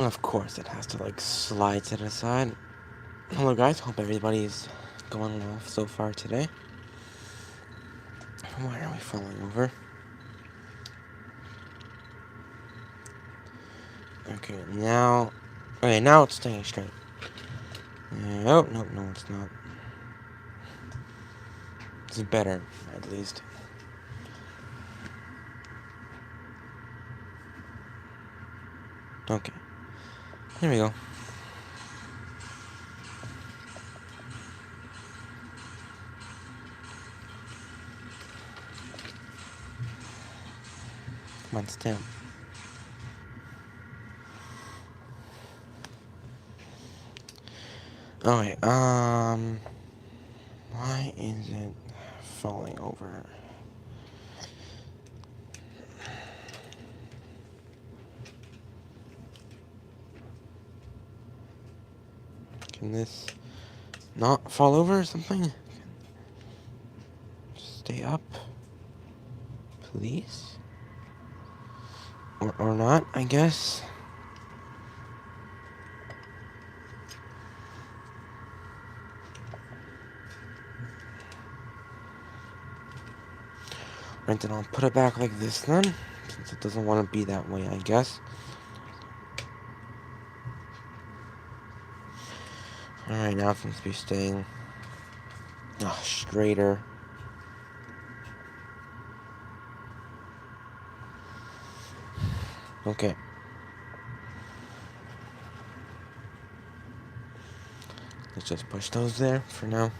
Of course, it has to, like, slide to the side. Hello, guys. Hope everybody's going well so far today. Why are we falling over? Okay, now... Okay, now it's staying straight. Oh, no, it's not. It's better, at least. Okay. Here we go. Come on, stand. Okay, why is it falling over? Can this not fall over or something? Stay up, please? Or not, I guess? Right, then I'll put it back like this then, since it doesn't want to be that way, I guess. Alright, now it seems to be staying straighter. Okay. Let's just push those there for now.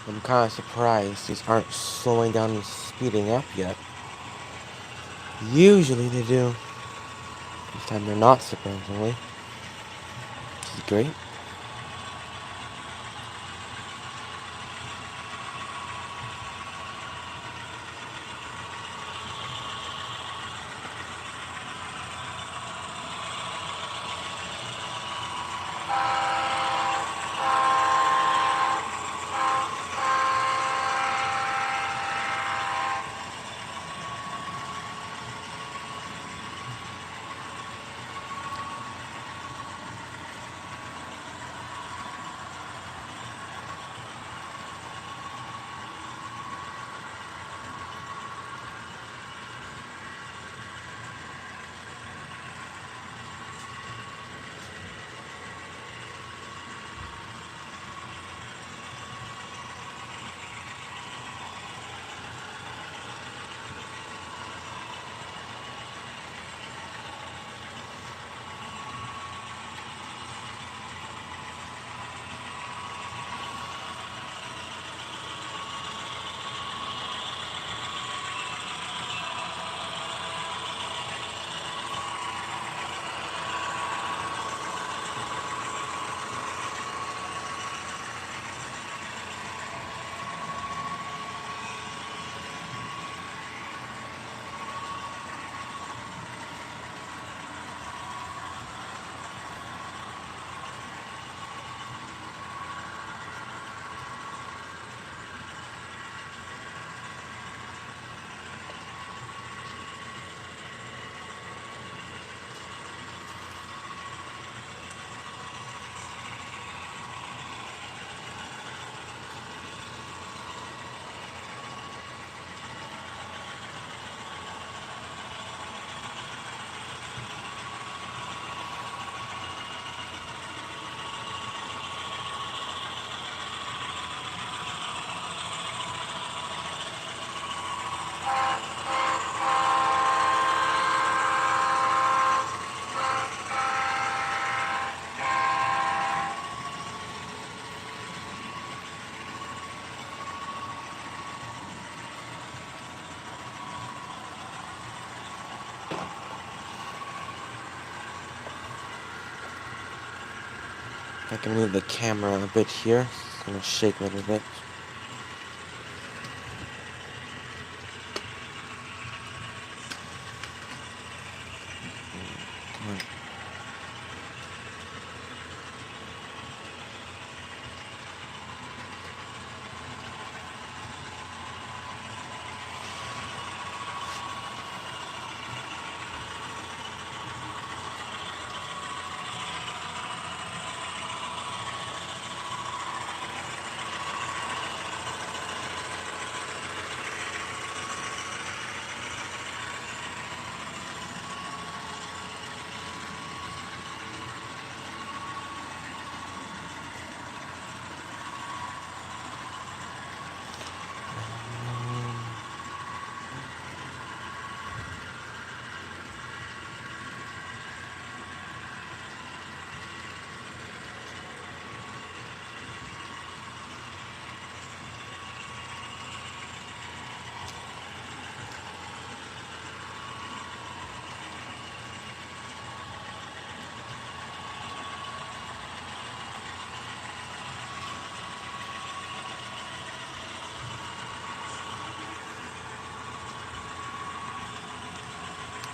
I'm kind of surprised these aren't slowing down and speeding up yet. Usually they do. This time they're not, surprisingly. Which is great. I can move the camera a bit here. It's gonna shake a little bit. Come on.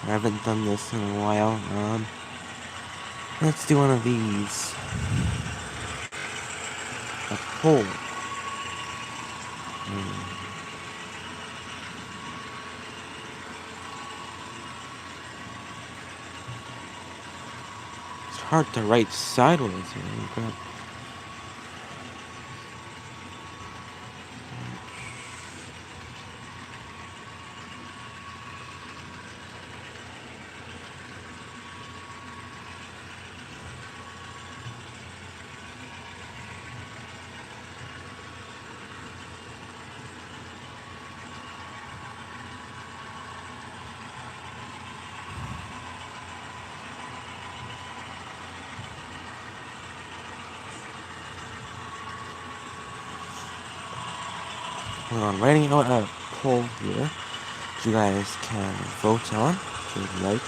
I haven't done this in a while. Let's do one of these. A pull. It's hard to write sideways here. But on, writing out a poll here. You guys can vote on if you'd like.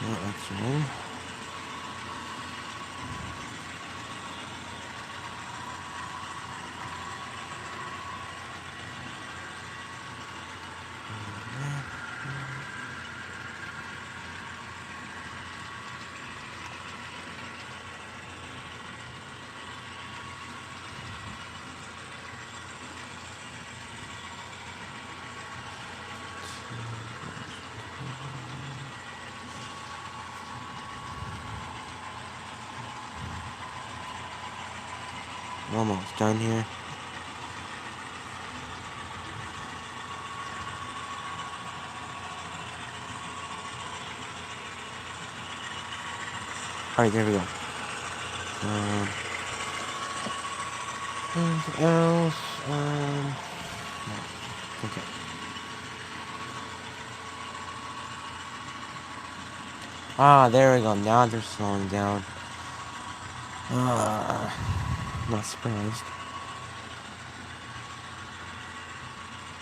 Yeah, that's right. Almost done here. Alright, there we go. Anything else? No. Okay. Ah, there we go. Now they're slowing down. Not surprised.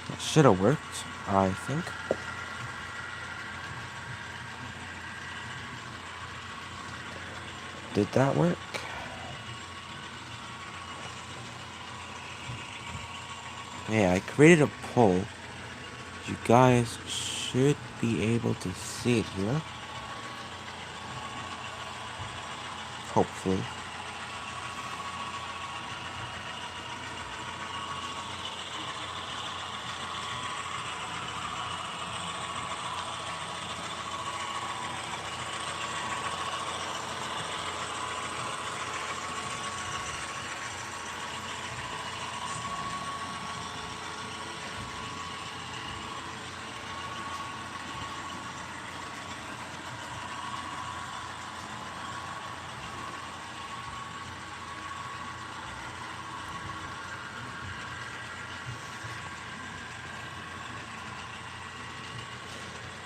That should have worked, I think. Did that work? Yeah, I created a poll. You guys should be able to see it here. Hopefully.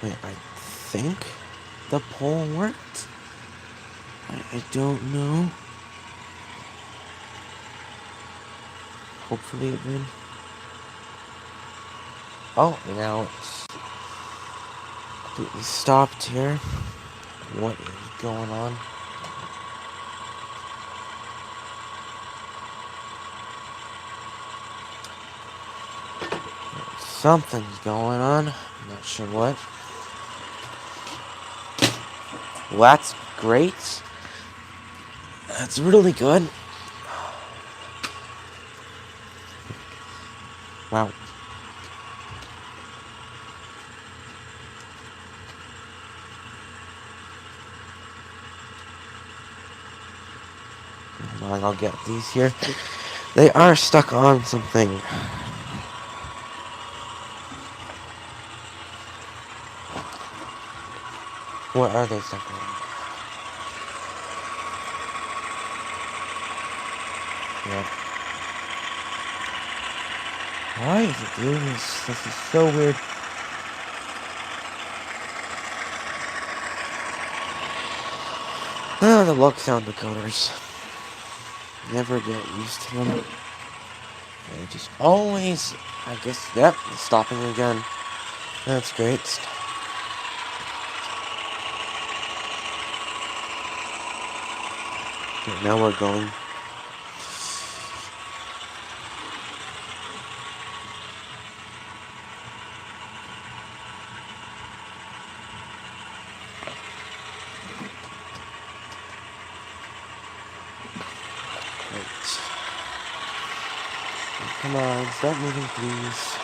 Wait, I think the poll worked? I don't know. Hopefully it did. Oh, now it's completely stopped here. What is going on? Something's going on. I'm not sure what. Well, that's great. That's really good. Wow. I'll get these here. They are stuck on something. What are they stuck on? Yeah. Why is it doing this? This is so weird. Ah, the lock sound decoders. Never get used to them. They just always, I guess, yep, it's stopping again. That's great. Okay, now we're going. Right. Come on, start moving, please.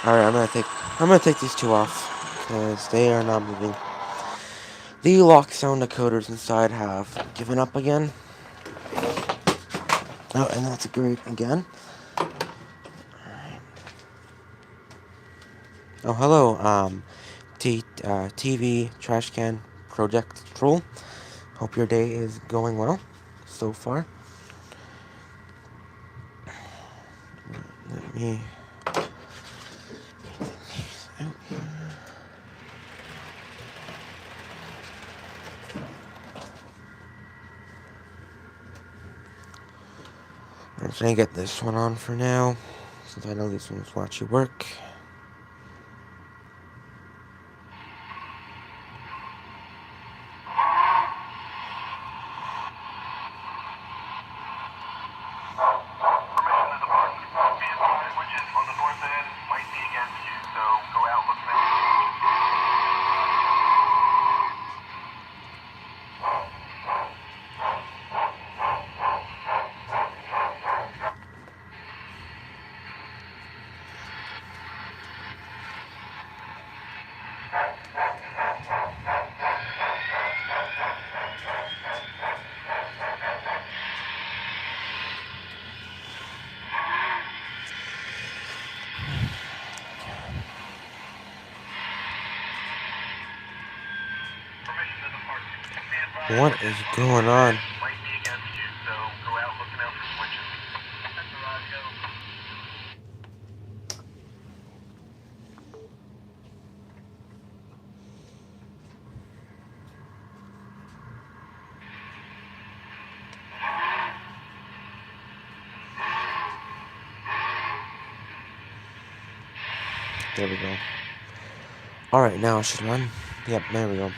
Alright, I'm gonna take these two off because they are not moving. The lock sound decoders inside have given up again. Oh, and that's great again. Alright. Oh, hello, TV trash can project troll. Hope your day is going well so far. Let me I'm just gonna get this one on for now, since I know these ones watch you work. What is going on? There we go. Alright, now I should run. Yep, there we go.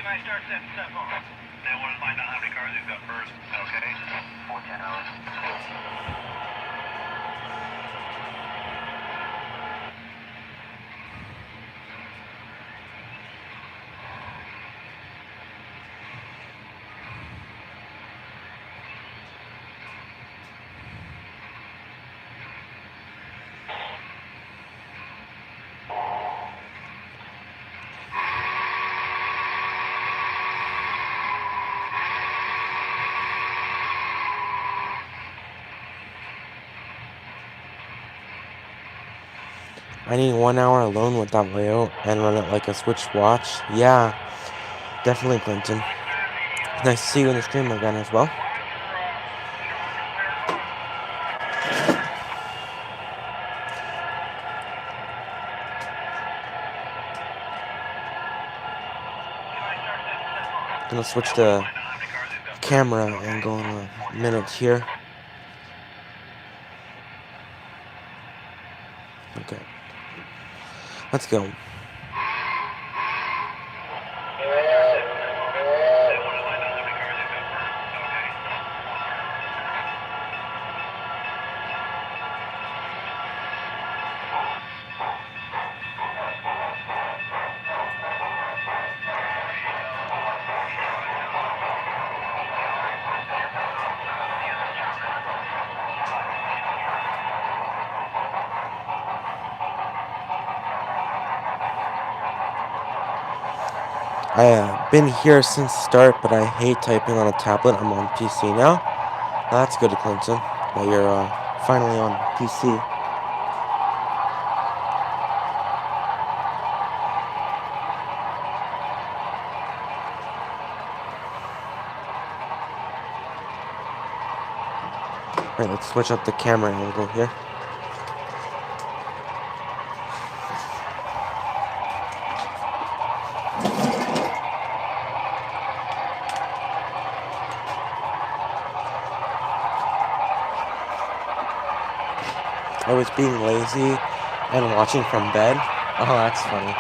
I start setting stuff off? They want to find out how many cars you've got first. Okay. 410 hours. I need 1 hour alone with that layout and run it like a Switch watch. Yeah, definitely, Clinton. Nice to see you in the stream again as well. Gonna switch the camera angle in a minute here. Okay. Let's go. I've been here since the start, but I hate typing on a tablet. I'm on PC now. That's good, Clinton, that you're finally on PC. Alright, let's switch up the camera angle here. I was being lazy and watching from bed. Oh, that's funny.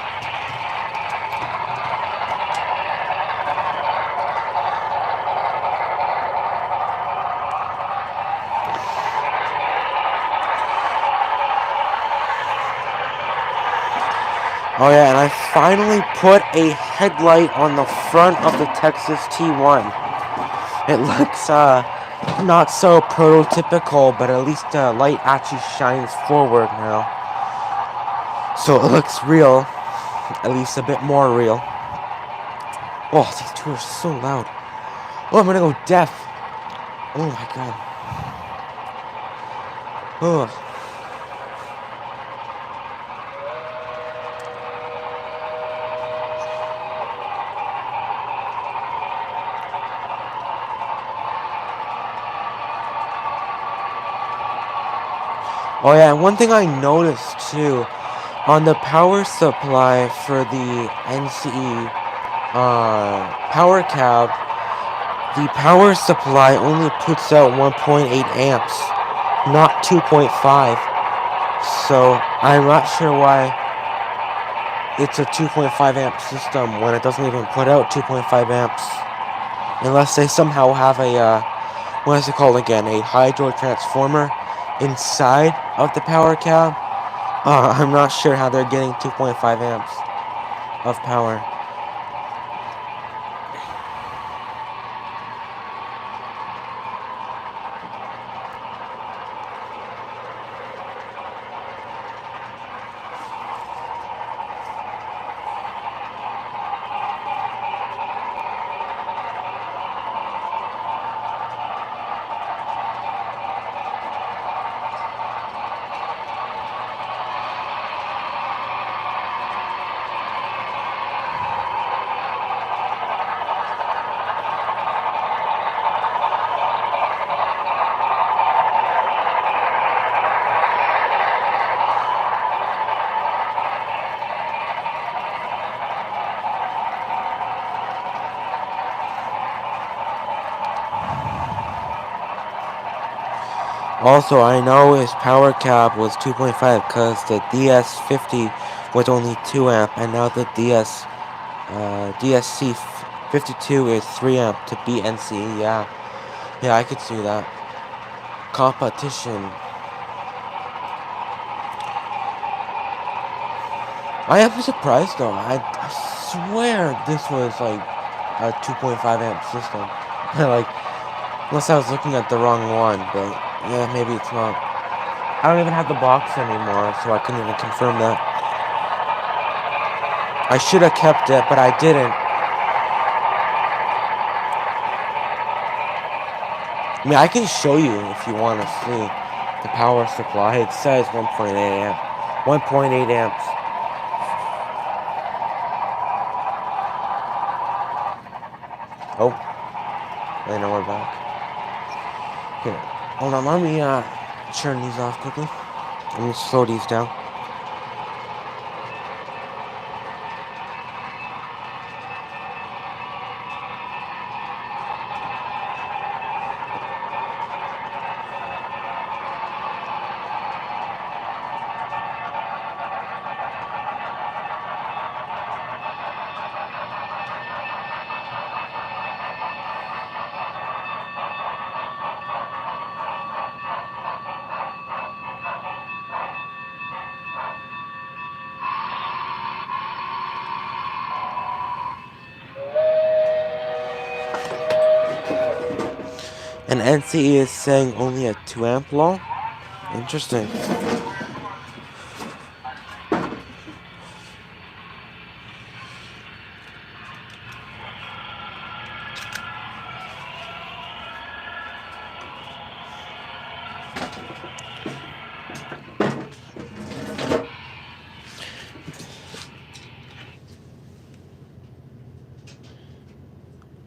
Oh yeah, and I finally put a headlight on the front of the Texas T1. It looks not so prototypical, but at least the light actually shines forward now. So it looks real, at least a bit more real. Oh, these two are so loud. Oh, I'm gonna go deaf. Oh my god. Oh. Oh yeah, and one thing I noticed too, on the power supply for the NCE power cab, the power supply only puts out 1.8 amps, not 2.5. So I'm not sure why it's a 2.5 amp system when it doesn't even put out 2.5 amps. Unless they somehow have a, what is it called again, a hydro transformer inside of the power cab. I'm not sure how they're getting 2.5 amps of power. Also, I know his power cap was 2.5 because the DS50 was only 2 amp, and now the DSC 52 is 3 amp to beat NCE, yeah. Yeah, I could see that. Competition. I am surprised though. I swear this was like a 2.5 amp system. Like, unless I was looking at the wrong one, but yeah, maybe it's not. I don't even have the box anymore, so I couldn't even confirm that. I should have kept it, but I didn't. I mean, I can show you if you want to see the power supply. It says 1.8 amp. 1.8 amps. Oh, and now we're back. Here, hold on, let me turn these off quickly. Let me slow these down. And NCE is saying only a 2 amp low? Interesting.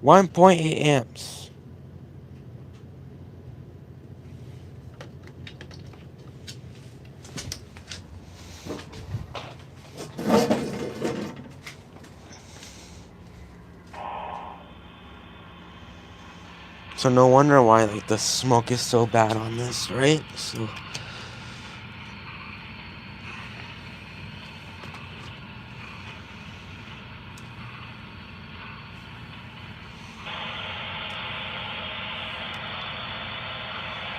.8 amps. So no wonder why like the smoke is so bad on this, right? So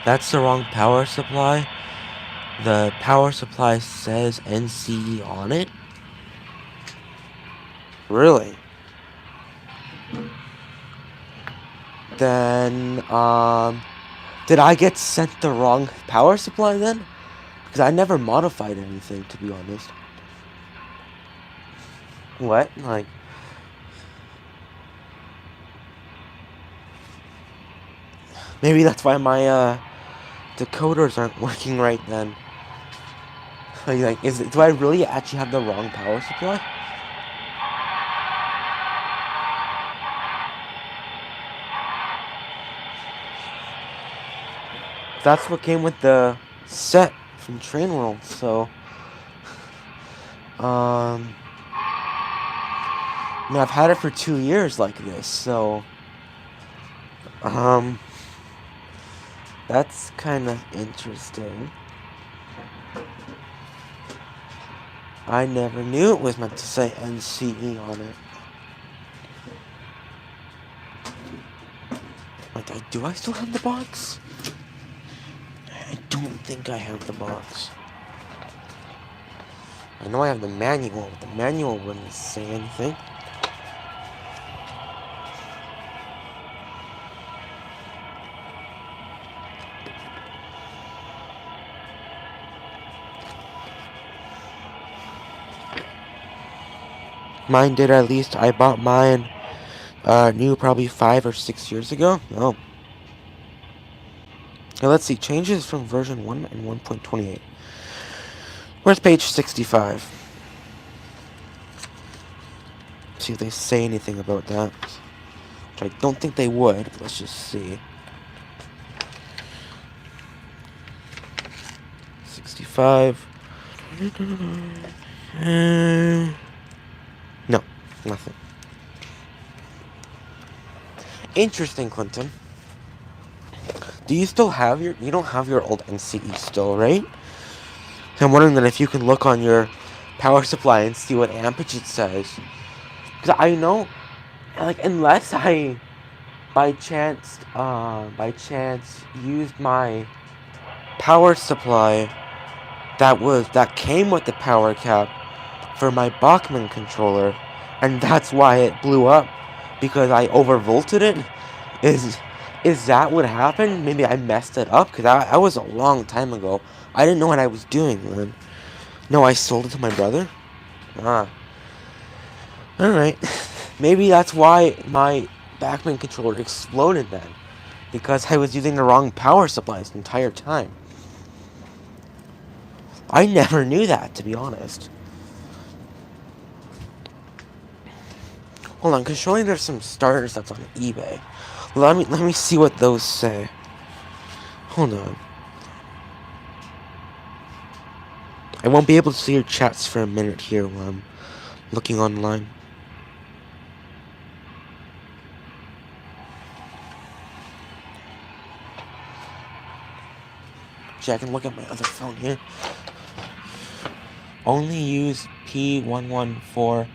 that's the wrong power supply. The power supply says NCE on it. Really? Then did I get sent the wrong power supply then? Because I never modified anything, to be honest. What? Like, maybe that's why my decoders aren't working right then. Like, do I really actually have the wrong power supply? That's what came with the set from Train World, so I mean, I've had it for 2 years like this, so that's kind of interesting. I never knew it was meant to say NCE on it. Like, do I still have the box? I don't think I have the box. I know I have the manual, but the manual wouldn't say anything. Mine did, at least. I bought mine new probably 5 or 6 years ago. Oh. Now let's see. Changes from version 1 and 1.28. Where's page 65? See if they say anything about that. Which I don't think they would, but let's just see. 65. No, nothing. Interesting, Clinton. Do you still have you don't have your old NCE still, right? I'm wondering then if you can look on your power supply and see what ampage it says. Because I know like, unless I by chance used my power supply that came with the power cap for my Bachmann controller, and that's why it blew up, because I overvolted it. Is that what happened? Maybe I messed it up, because I was a long time ago. I didn't know what I was doing then. No, I sold it to my brother? Ah. Alright. Maybe that's why my Bachmann controller exploded then. Because I was using the wrong power supplies the entire time. I never knew that, to be honest. Hold on, because surely there's some starters that's on eBay. Let me see what those say. Hold on. I won't be able to see your chats for a minute here while I'm looking online. Actually, I can look at my other phone here. Only use P114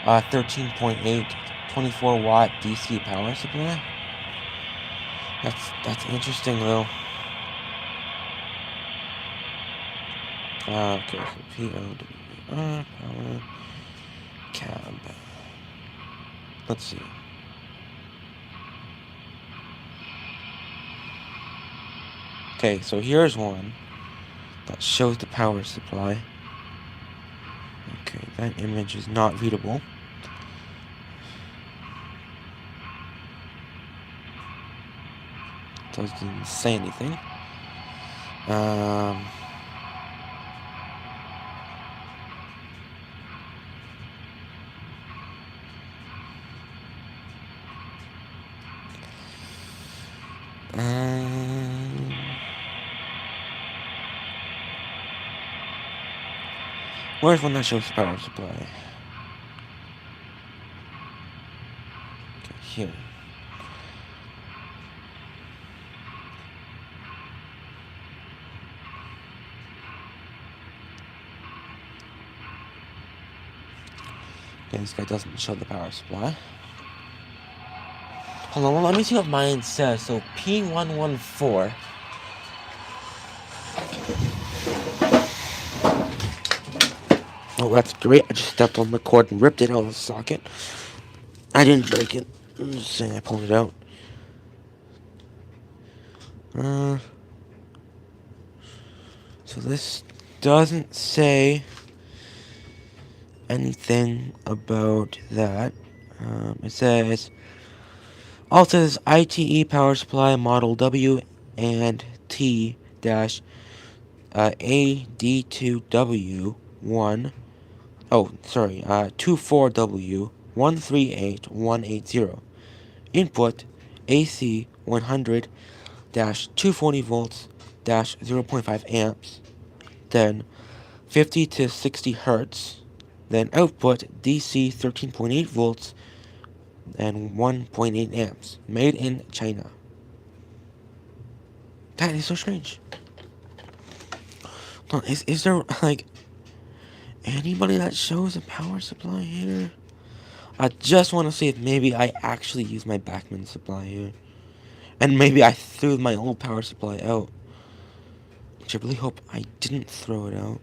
13.8 24-watt DC power supply. That's interesting though. Okay, so POWR power cab. Let's see. Okay, so here's one that shows the power supply. Okay, that image is not readable. Doesn't say anything. Where's one that shows the power supply? Okay, here. Okay, this guy doesn't show the power supply. Hold on, let me see what mine says. So P114. Oh, that's great. I just stepped on the cord and ripped it out of the socket. I didn't break it. I'm just saying I pulled it out. So this doesn't say anything about that. It says Alta's ITE power supply model W and T dash AD2W1. Oh, sorry. 24W 138180. Input AC 100 240 volts 0.5 amps. Then 50 to 60 hertz. Then output DC 13.8 volts and 1.8 amps. Made in China. That is so strange. Is there, like, anybody that shows a power supply here? I just want to see if maybe I actually use my Bachmann supply here. And maybe I threw my old power supply out. Which I really hope I didn't throw it out.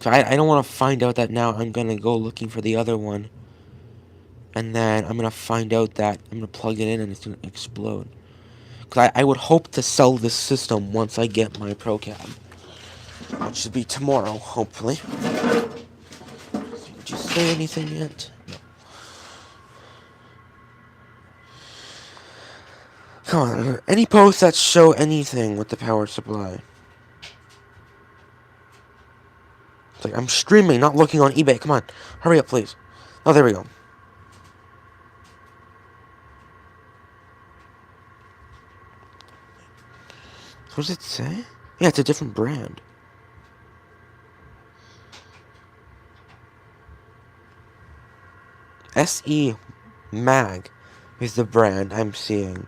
So I don't want to find out that now I'm going to go looking for the other one. And then I'm going to find out that I'm going to plug it in and it's going to explode. Because I would hope to sell this system once I get my Pro Cab. Which should be tomorrow, hopefully. Did you say anything yet? No. Come on, are there any posts that show anything with the power supply? It's like, I'm streaming, not looking on eBay. Come on, hurry up, please. Oh, there we go. What does it say? Yeah, it's a different brand. SE Mag is the brand I'm seeing.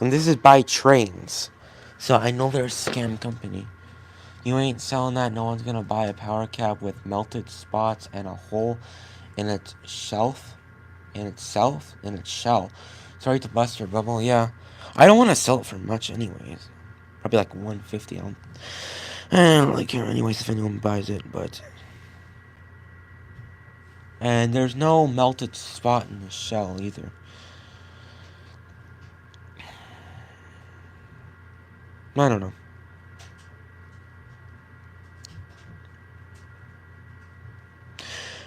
And this is by Trains. So I know they're a scam company. You ain't selling that. No one's gonna buy a power cap with melted spots and a hole in its shelf. In its shell. Sorry to bust your bubble. Yeah. I don't want to sell it for much anyways. Probably like 150. I don't really care anyways if anyone buys it, but... And there's no melted spot in the shell either. I don't know.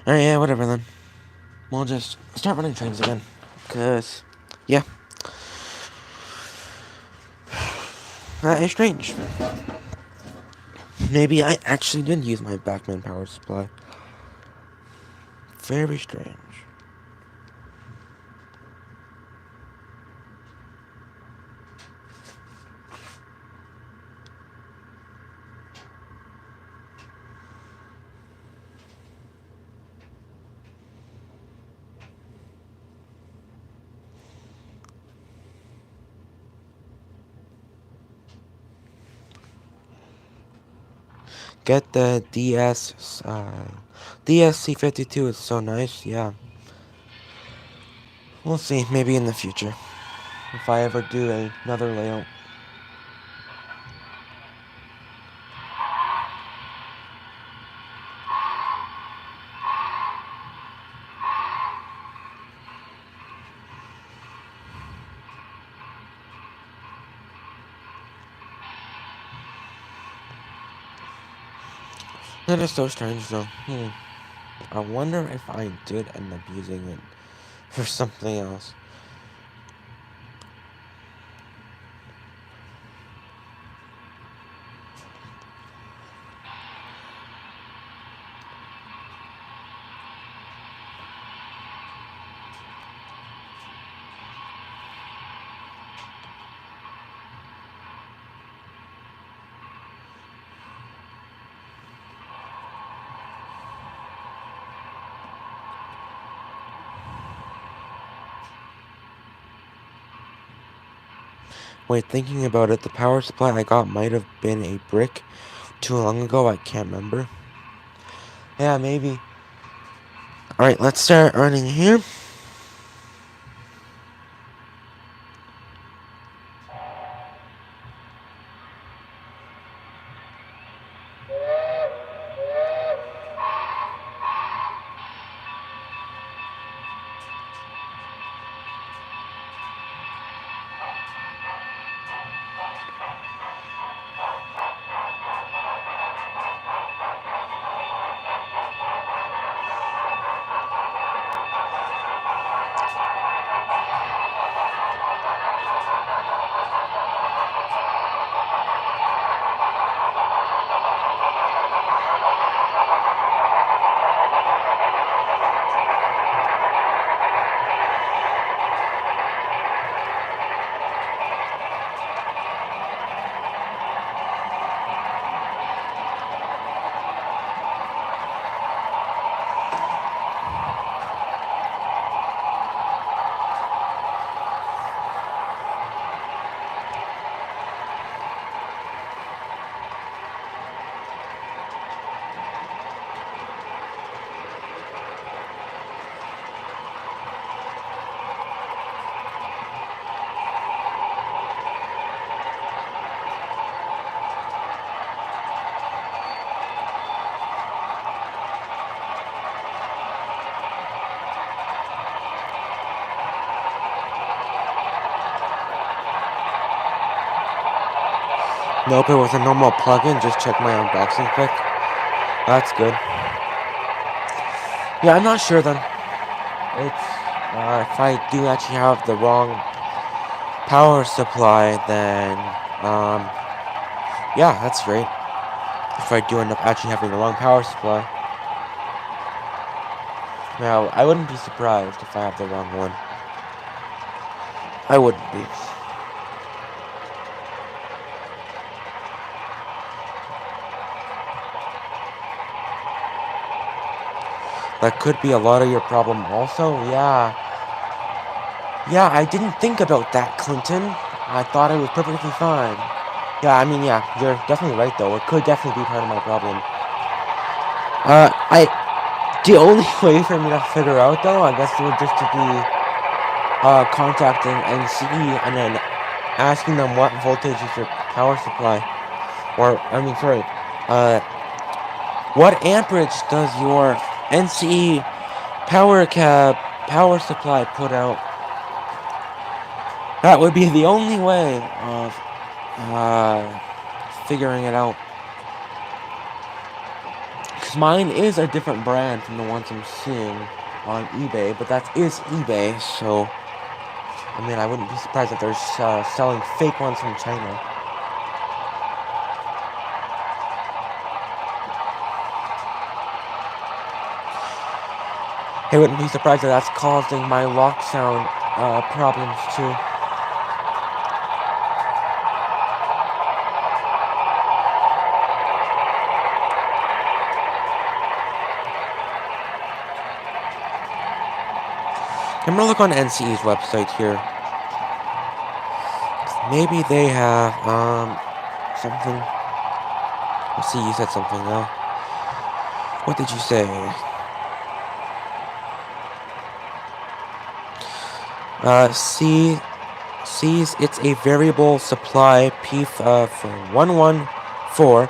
Alright, yeah, whatever then. We'll just start running trains again. Because, yeah. That is strange. Maybe I actually did use my Backman power supply. Very strange. Get the DSC-52 is so nice, yeah. We'll see, maybe in the future. If I ever do another layout. That is so strange though. I wonder if I did end up using it for something else. Wait, thinking about it, the power supply I got might have been a brick too long ago, I can't remember. Yeah, maybe. Alright, let's start running here. Nope, it was a normal plugin, just check my unboxing quick. That's good. Yeah, I'm not sure then. It's, if I do actually have the wrong power supply, then, yeah, that's great. If I do end up actually having the wrong power supply. Now, I wouldn't be surprised if I have the wrong one. I wouldn't be. That could be a lot of your problem also, yeah. Yeah, I didn't think about that, Clinton. I thought it was perfectly fine. Yeah, I mean, yeah, you're definitely right, though. It could definitely be part of my problem. The only way for me to figure out, though, I guess, would just to be, contacting NCE and then asking them what voltage is your power supply. Or, I mean, sorry, what amperage does your NCE power supply put out? That would be the only way of, figuring it out. Because mine is a different brand from the ones I'm seeing on eBay, but that is eBay, so I mean, I wouldn't be surprised if they're selling fake ones from China. I wouldn't be surprised if that's causing my lock sound problems too. I'm gonna look on NCE's website here. Maybe they have something. Let's see, you said something now. What did you say? C's it's a variable supply P for 114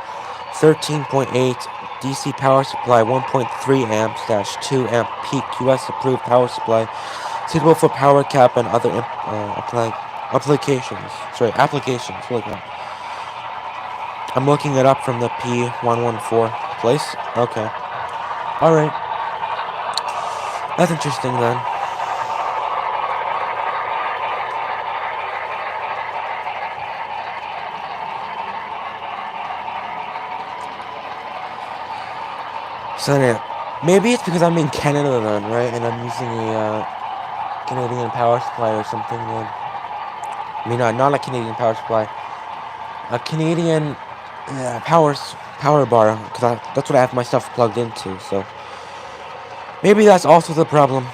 13.8 DC power supply 1.3 amps - 2 amp peak US approved power supply suitable for power cap and other applications. Sorry, applications. Look at. I'm looking it up from the P114 place. Okay. All right. That's interesting then. So then, maybe it's because I'm in Canada then, right? And I'm using a Canadian power supply or something then. I mean, not a Canadian power supply. A Canadian power bar, because that's what I have my stuff plugged into, so. Maybe that's also the problem.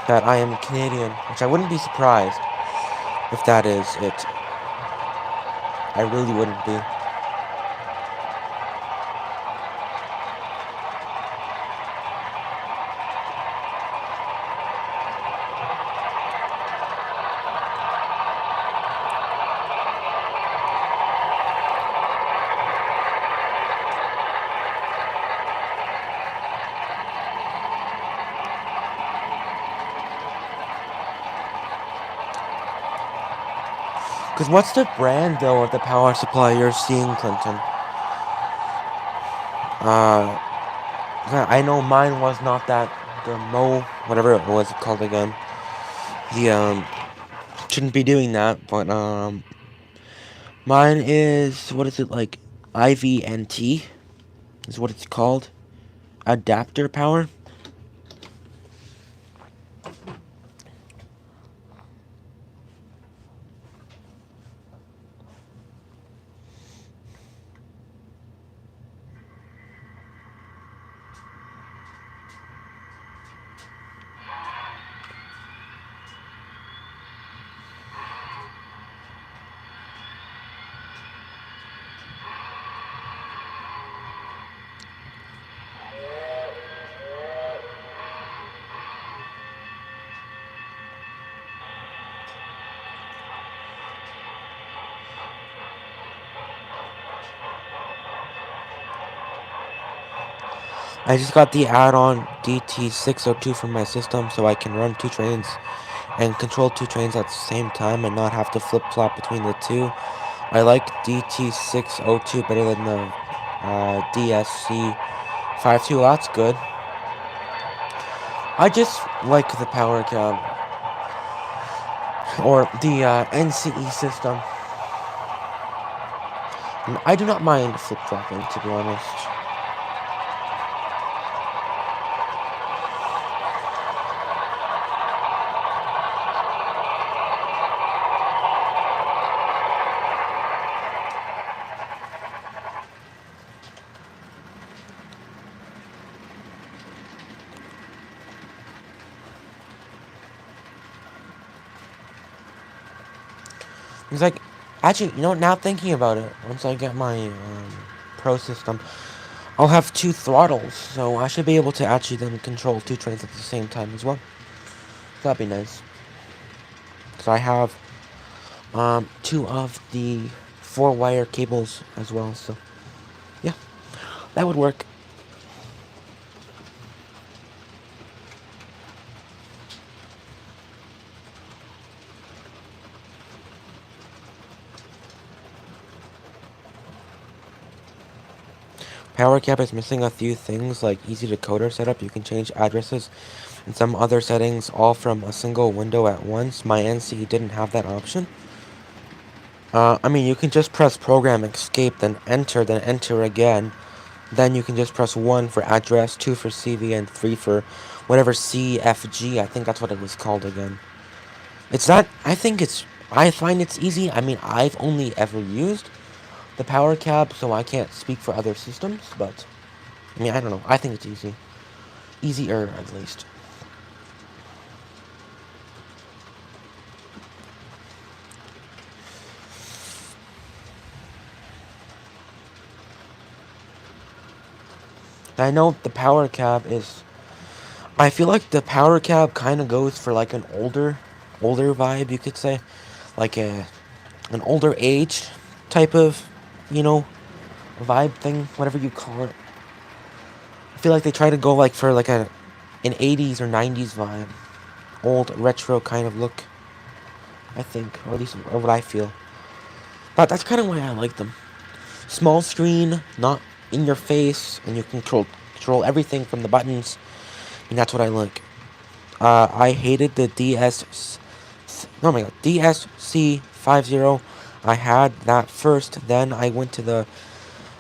That I am Canadian, which I wouldn't be surprised if that is it. I really wouldn't be. Because what's the brand, though, of the power supply you're seeing, Clinton? I know mine was not that, the whatever it was called again. Shouldn't be doing that, but, mine is, what is it, like, IVNT is what it's called. Adapter power. I just got the add-on DT602 from my system so I can run 2 trains and control 2 trains at the same time and not have to flip-flop between the two. I like DT602 better than the DSC52. That's good. I just like the power cab or the NCE system. I do not mind flip-flopping, to be honest. It's like, Actually, you know, now thinking about it, once I get my Pro system, I'll have two throttles, so I should be able to actually then control two trains at the same time as well. That'd be nice. So I have two of the 4-wire cables as well, so yeah, that would work. PowerCap is missing a few things like easy decoder setup. You can change addresses and some other settings all from a single window at once. My NC didn't have that option. I mean, you can just press program escape, then enter again. Then you can just press 1 for address, 2 for CV, and 3 for whatever CFG. I think that's what it was called again. It's not, I find it's easy. I mean, I've only ever used the power cab, so I can't speak for other systems, but I mean, I don't know. I think it's easy. Easier, at least. I know the power cab is... I feel like the power cab kind of goes for like an older vibe, you could say. Like an older age type of, you know, vibe thing, whatever you call it. I feel like they try to go like for like an 80s or 90s vibe. Old, retro kind of look, I think. Or at least or what I feel. But that's kind of why I like them. Small screen, not in your face, and you can control everything from the buttons. And that's what I like. I hated the oh my god, DSC50. I had that first, then I went to the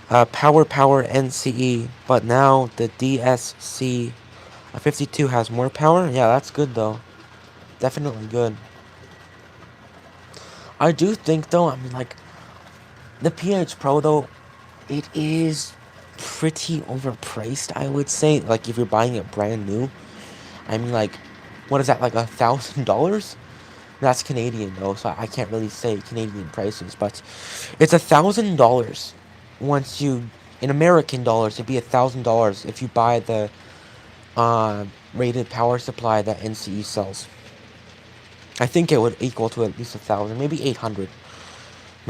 Power NCE, but now the DSC52 has more power. Yeah, that's good though. Definitely good. I do think though, I mean, like, the PH Pro though, it is pretty overpriced, I would say. Like, if you're buying it brand new, I mean, like, what is that, like $1,000? That's Canadian though, so I can't really say Canadian prices, but it's $1,000 once you, in American dollars, it'd be $1,000 if you buy the rated power supply that NCE sells. I think it would equal to at least 1,000, maybe 800. I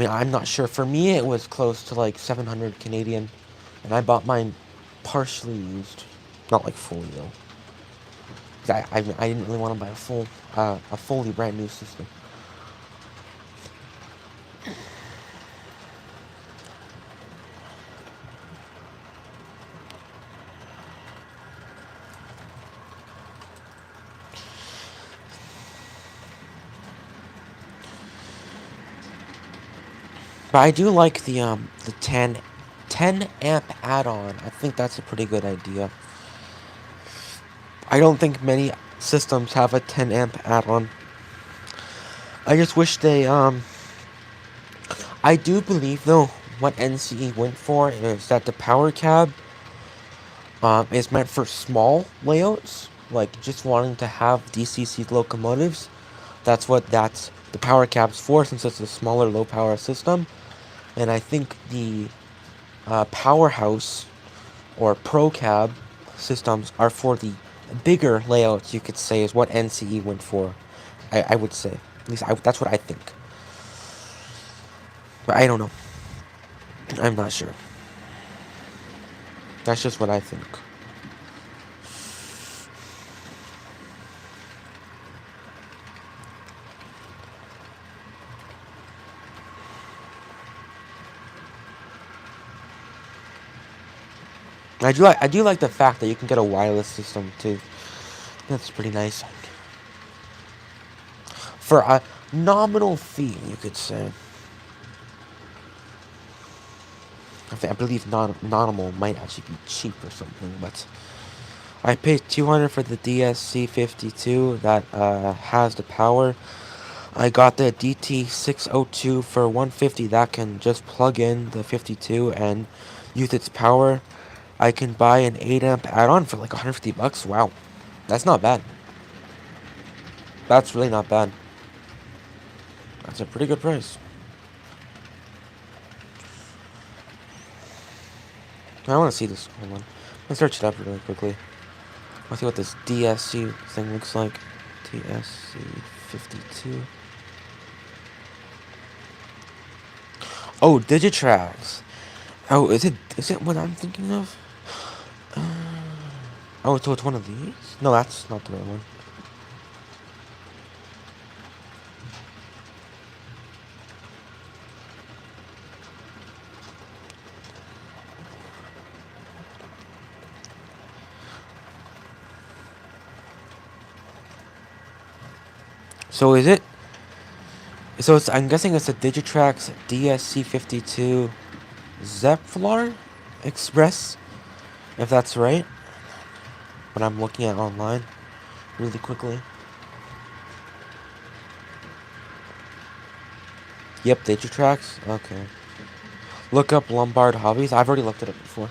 mean, I'm not sure. For me, it was close to like 700 Canadian, and I bought mine partially used, not like fully though. I didn't really want to buy a fully brand new system. But I do like the 10 amp add-on. I think that's a pretty good idea. I don't think many systems have a 10 amp add-on. I just wish they I do believe though what NCE went for is that the power cab is meant for small layouts, like just wanting to have DCC locomotives. That's the power cab's for, since it's a smaller low power system. And I think the powerhouse or pro cab systems are for the bigger layouts, you could say, is what NCE went for. I would say. At least that's what I think. But I don't know. I'm not sure. That's just what I think. I do like the fact that you can get a wireless system too. That's pretty nice. For a nominal fee, you could say. I believe nominal might actually be cheap or something, but I paid 200 for the DSC52 that has the power. I got the DT602 for 150 that can just plug in the 52 and use its power. I can buy an 8 amp add-on for like 150 bucks. Wow. That's not bad. That's really not bad. That's a pretty good price. I want to see this. Hold on. Let's search it up really quickly. Let's see what this DSC thing looks like. DSC 52. Oh, Digitrax. Oh, is it what I'm thinking of? Oh, so it's one of these? No, that's not the right one. So is it? So it's, I'm guessing it's a Digitrax DSC52 Zepflar Express, if that's right. But I'm looking at online really quickly. Yep, Digitrax. Okay. Look up Lombard Hobbies. I've already looked it up before.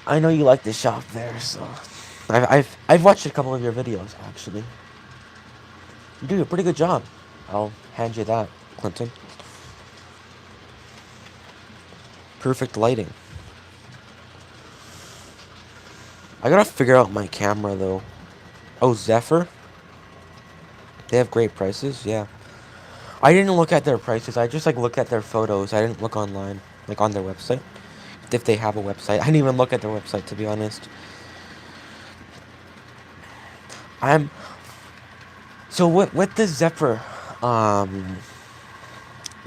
I know you like to shop there, so I've watched a couple of your videos actually. You do a pretty good job. I'll hand you that, Clinton. Perfect lighting. I gotta figure out my camera though. Oh, Zephyr? They have great prices, yeah. I didn't look at their prices, I just like looked at their photos. I didn't look online, like on their website. If they have a website. I didn't even look at their website, to be honest. So with the Zephyr,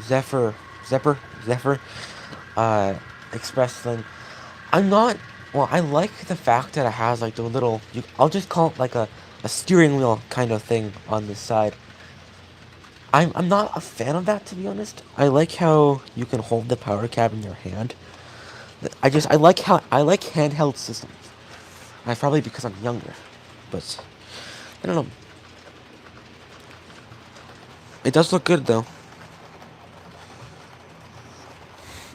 Zephyr, Zephyr, Express thing, I'm not, well, I like the fact that it has like the little, I'll just call it like a steering wheel kind of thing on the side. I'm not a fan of that, to be honest. I like how you can hold the power cab in your hand. I like handheld systems. That's probably because I'm younger, but I don't know. It does look good though.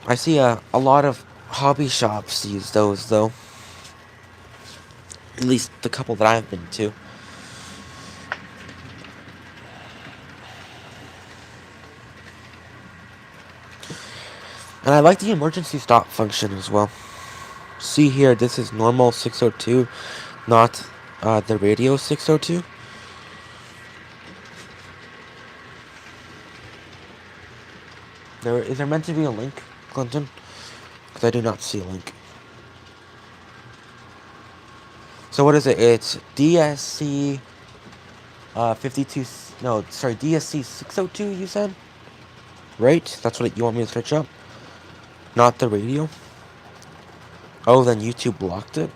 I see a lot of hobby shops use those though. At least the couple that I've been to. And I like the emergency stop function as well. See here, this is normal 602, not the radio 602. Is there meant to be a link, Clinton? Because I do not see a link. So what is it? It's DSC 52. No, sorry, DSC 602. You said, right? That's what you want me to search up. Not the radio. Oh, then YouTube blocked it.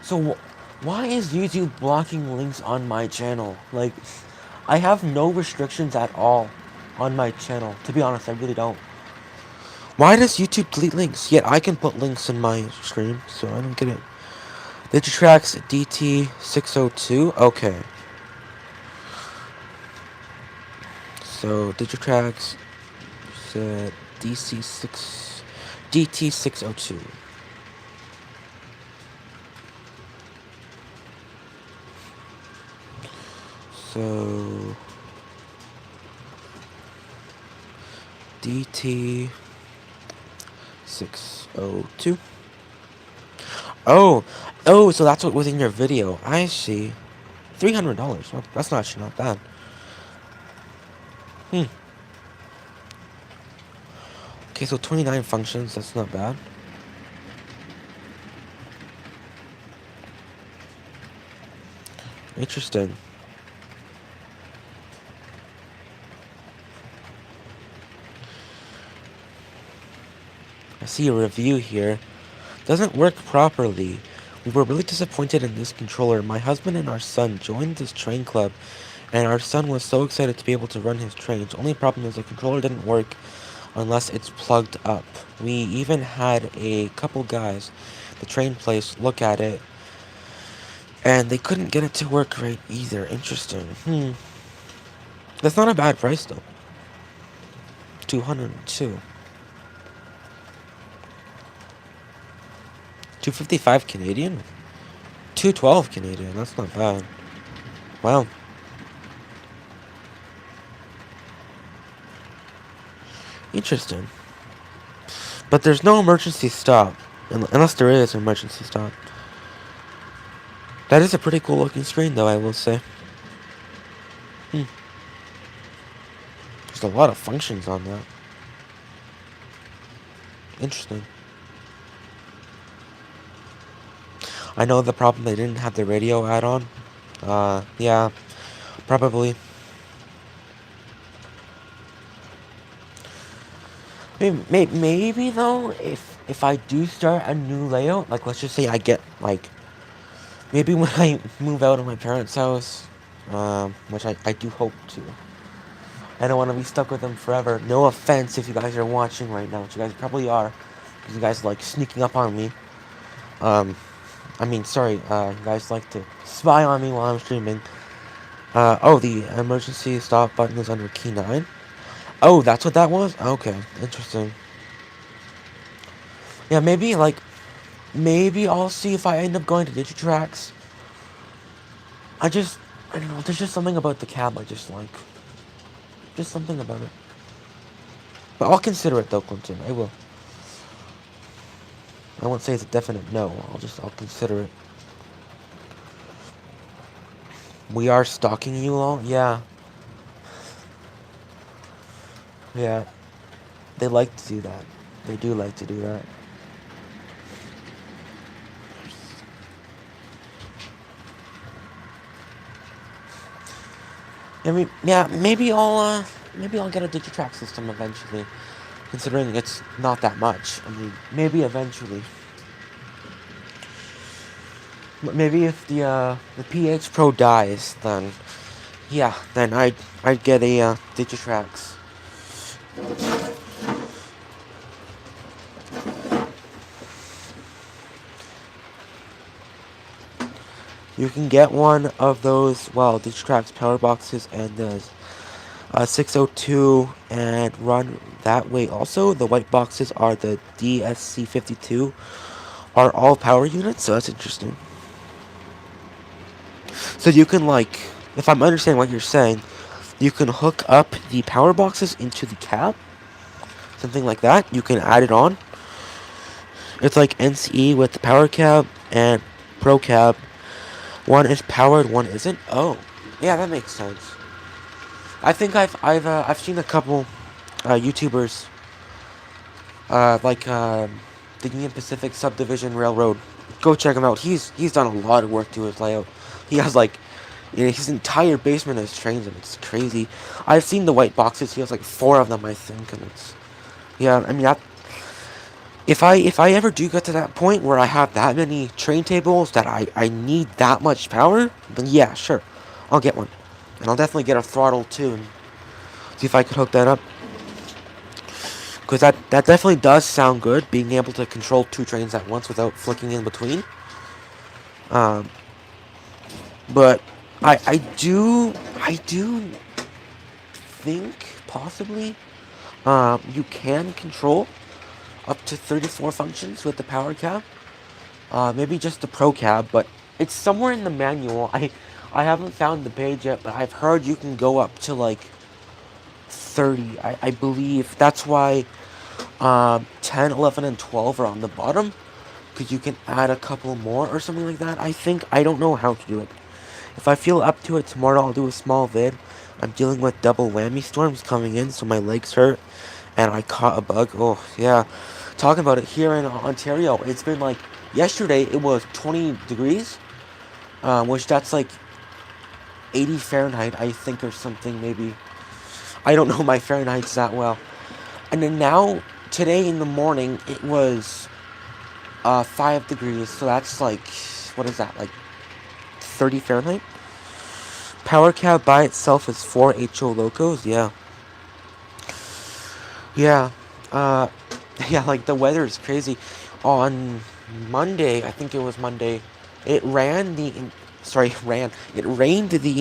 So why is YouTube blocking links on my channel? Like, I have no restrictions at all on my channel. To be honest, I really don't. Why does YouTube delete links? Yet I can put links in my stream, so I don't get it. Digitrax DT602. Okay. So Digitrax DT602. So DT602. Oh, so that's what was in your video. I see. $300. Well, that's actually not bad. Okay, so 29 functions. That's not bad. Interesting. I see a review here. Doesn't work properly. We were really disappointed in this controller. My husband and our son joined this train club, and our son was so excited to be able to run his trains. Only problem is the controller didn't work unless it's plugged up. We even had a couple guys, the train place, look at it, and they couldn't get it to work right either. Interesting. That's not a bad price though. 202. 255 Canadian? 212 Canadian, that's not bad. Wow. Interesting. But there's no emergency stop. Unless there is an emergency stop. That is a pretty cool looking screen, though, I will say. There's a lot of functions on that. Interesting. I know the problem, they didn't have the radio add-on. Yeah, probably. Maybe though, if I do start a new layout, like let's just say I get like, maybe when I move out of my parents' house, which I do hope to. I don't want to be stuck with them forever. No offense if you guys are watching right now, which you guys probably are, because you guys like sneaking up on me. Sorry, you guys like to spy on me while I'm streaming. Oh, the emergency stop button is under key 9. Oh, that's what that was? Okay, interesting. Yeah, maybe I'll see if I end up going to Digitrax. I don't know, there's just something about the cab I just like. Just something about it. But I'll consider it though, Clinton, I will. I won't say it's a definite no, I'll consider it. We are stalking you all? Yeah. Yeah. They like to do that. They do like to do that. I mean, yeah, maybe I'll get a Digitrax system eventually. Considering it's not that much. I mean, maybe eventually. But maybe if the PH Pro dies, then yeah, then I'd get a Digitrax. You can get one of those, well, Digitrax power boxes and the 602 and run that way. Also, the white boxes are the DSC52, are all power units, so that's interesting. So you can, like, if I'm understanding what you're saying, you can hook up the power boxes into the cab, something like that. You can add it on. It's like NCE with the power cab and Pro cab. One is powered, one isn't. Oh, yeah, that makes sense. I think I've seen a couple YouTubers like the Union Pacific Subdivision Railroad. Go check him out. He's done a lot of work to his layout. He has like, you know, his entire basement is trains, and it's crazy. I've seen the white boxes. He has like 4 of them, I think, and it's, yeah. I mean, if I ever do get to that point where I have that many train tables that I need that much power, then yeah, sure, I'll get one, and I'll definitely get a throttle too, and see if I could hook that up. Because that definitely does sound good, being able to control 2 trains at once without flicking in between. But I do think possibly you can control up to 34 functions with the power cab. Maybe just the Pro cab, but it's somewhere in the manual. I haven't found the page yet, but I've heard you can go up to like 30, I believe. That's why 10, 11, and 12 are on the bottom, because you can add a couple more or something like that. I don't know how to do it. If I feel up to it tomorrow, I'll do a small vid. I'm dealing with double whammy storms coming in, so my legs hurt, and I caught a bug. Oh, yeah. Talking about it, here in Ontario, it's been like, yesterday it was 20 degrees, which that's like 80 Fahrenheit, I think, or something, maybe. I don't know my Fahrenheit's that well. And then now, today in the morning, it was 5 degrees, so that's like, what is that, like 30 Fahrenheit? Power cab by itself is 4 HO locos, yeah. Yeah, yeah, like the weather is crazy. On Monday, I think it was Monday, it rained the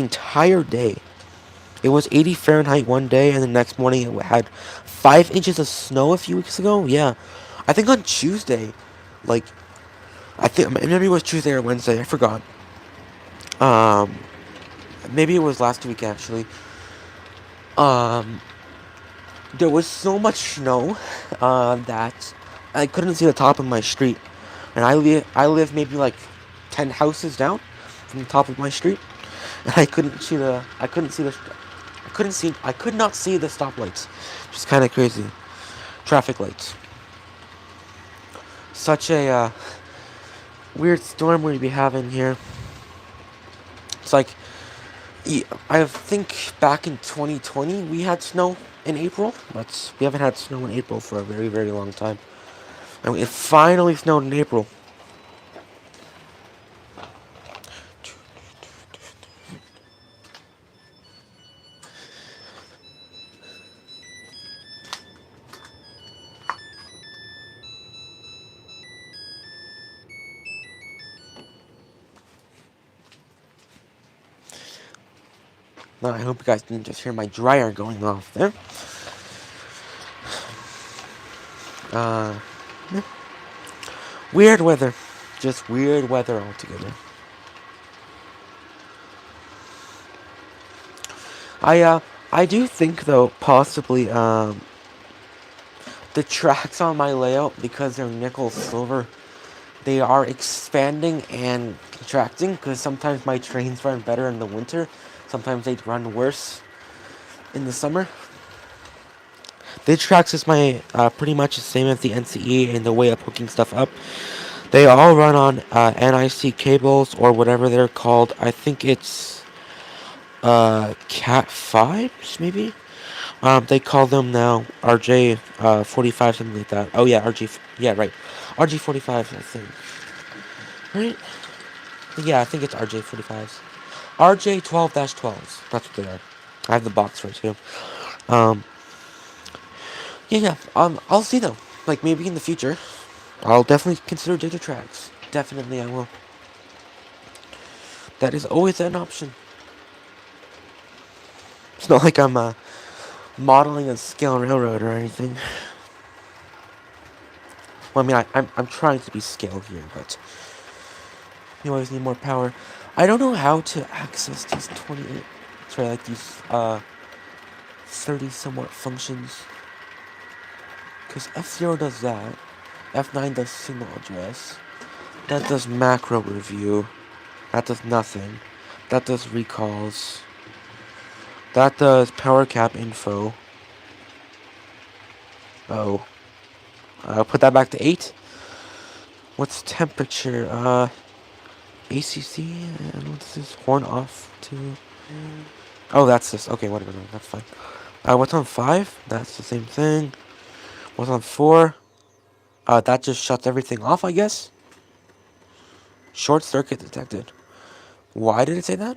entire day. It was 80 Fahrenheit one day, and the next morning it had 5 inches of snow a few weeks ago. Yeah, I think on Tuesday, like, I think maybe it was Tuesday or Wednesday, I forgot. Maybe it was last week actually. There was so much snow that I couldn't see the top of my street, and I live maybe like 10 houses down from the top of my street, and I could not see the stoplights, which is kind of crazy. Traffic lights. Such a weird storm we be having here. It's like, I think back in 2020 we had snow in April, but we haven't had snow in April for a very, very long time. And it finally snowed in April. Now, I hope you guys didn't just hear my dryer going off there. Yeah. Weird weather. Just weird weather altogether. I do think though, possibly, the tracks on my layout, because they're nickel silver, they are expanding and contracting, because sometimes my trains run better in the winter, sometimes they run worse in the summer. The tracks is my pretty much the same as the NCE in the way of hooking stuff up. They all run on NIC cables or whatever they're called. I think it's Cat 5s maybe. They call them now RJ 45, something like that. Oh yeah, RG, yeah, right, RG 45, I think. Right? Yeah, I think it's RJ 45s. RJ 12-12s. That's what they are. I have the box for it too. Um, yeah. I'll see though. Like maybe in the future, I'll definitely consider data tracks. Definitely, I will. That is always an option. It's not like I'm modeling a scale railroad or anything. Well, I mean, I'm trying to be scale here, but you always need more power. I don't know how to access these 28. Sorry, like these 30 somewhat functions. Because F0 does that. F9 does signal address. That does macro review. That does nothing. That does recalls. That does power cap info. Oh. I'll put that back to 8. What's temperature? ACC? And what's this? Horn off to... Oh, that's this. Okay, whatever. That's fine. What's on 5? That's the same thing. What's on 4? That just shuts everything off, I guess. Short circuit detected. Why did it say that?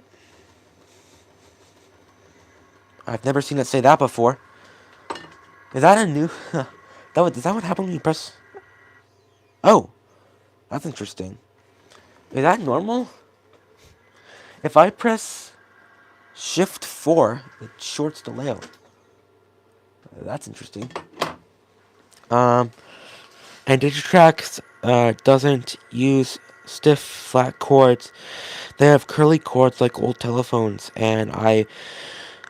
I've never seen it say that before. Is that a new... Is that what happened when you press... Oh. That's interesting. Is that normal? If I press Shift 4, it shorts the layout. That's interesting. And Digitrax doesn't use stiff, flat chords. They have curly chords like old telephones. And I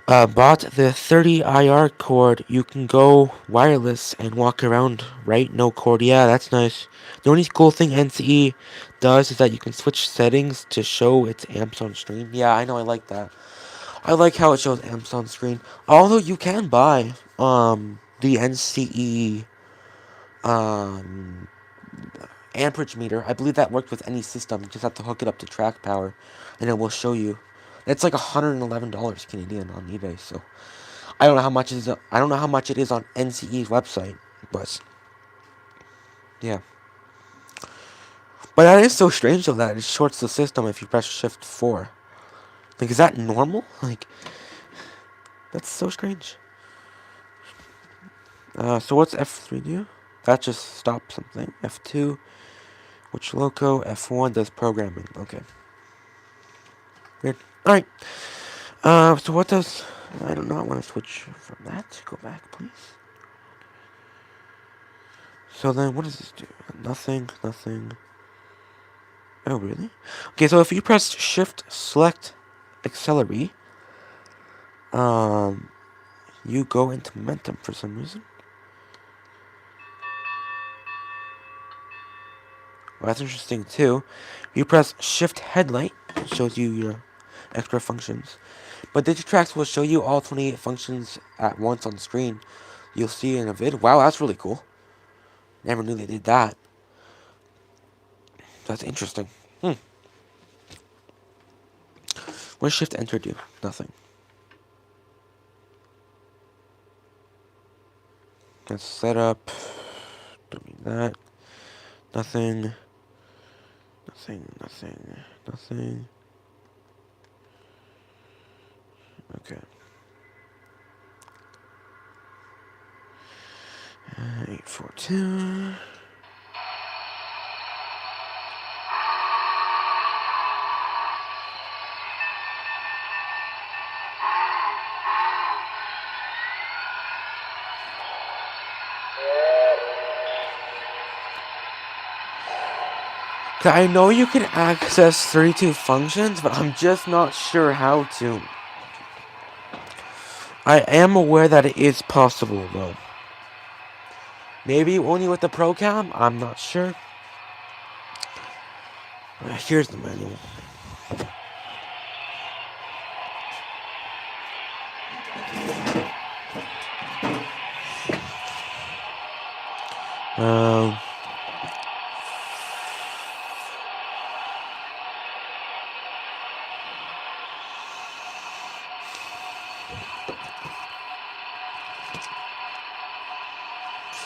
bought the 30 IR cord. You can go wireless and walk around, right? No cord. Yeah, that's nice. The only cool thing NCE does is that you can switch settings to show its amps on screen. Yeah, I know, I like that. I like how it shows amps on screen. Although you can buy the NCE amperage meter. I believe that worked with any system. You just have to hook it up to track power, and it will show you. It's like $111 Canadian on eBay. So I don't know how much it is. I don't know how much it is on NCE's website, but yeah. But that is so strange though that it shorts the system if you press Shift 4. Like, is that normal? Like, that's so strange. So what's F3 do? That just stops something. F2, which loco? F1 does programming. Okay. Weird. Alright. So what does... I don't know. I want to switch from that. Go back, please. So then, what does this do? Nothing. Oh, really? Okay, so if you press Shift, Select, Accelerate, you go into momentum for some reason. Well, that's interesting too. You press Shift Headlight, it shows you your extra functions. But Digitrax will show you all 28 functions at once on screen. You'll see in a vid. Wow, that's really cool. Never knew they did that. That's interesting. What does Shift Enter do? Nothing. Let's set up. Don't need that. Nothing. Nothing. Okay. 842. I know you can access 32 functions, but I'm just not sure how to. I am aware that it is possible, though. Maybe only with the Pro Cam? I'm not sure. Here's the manual.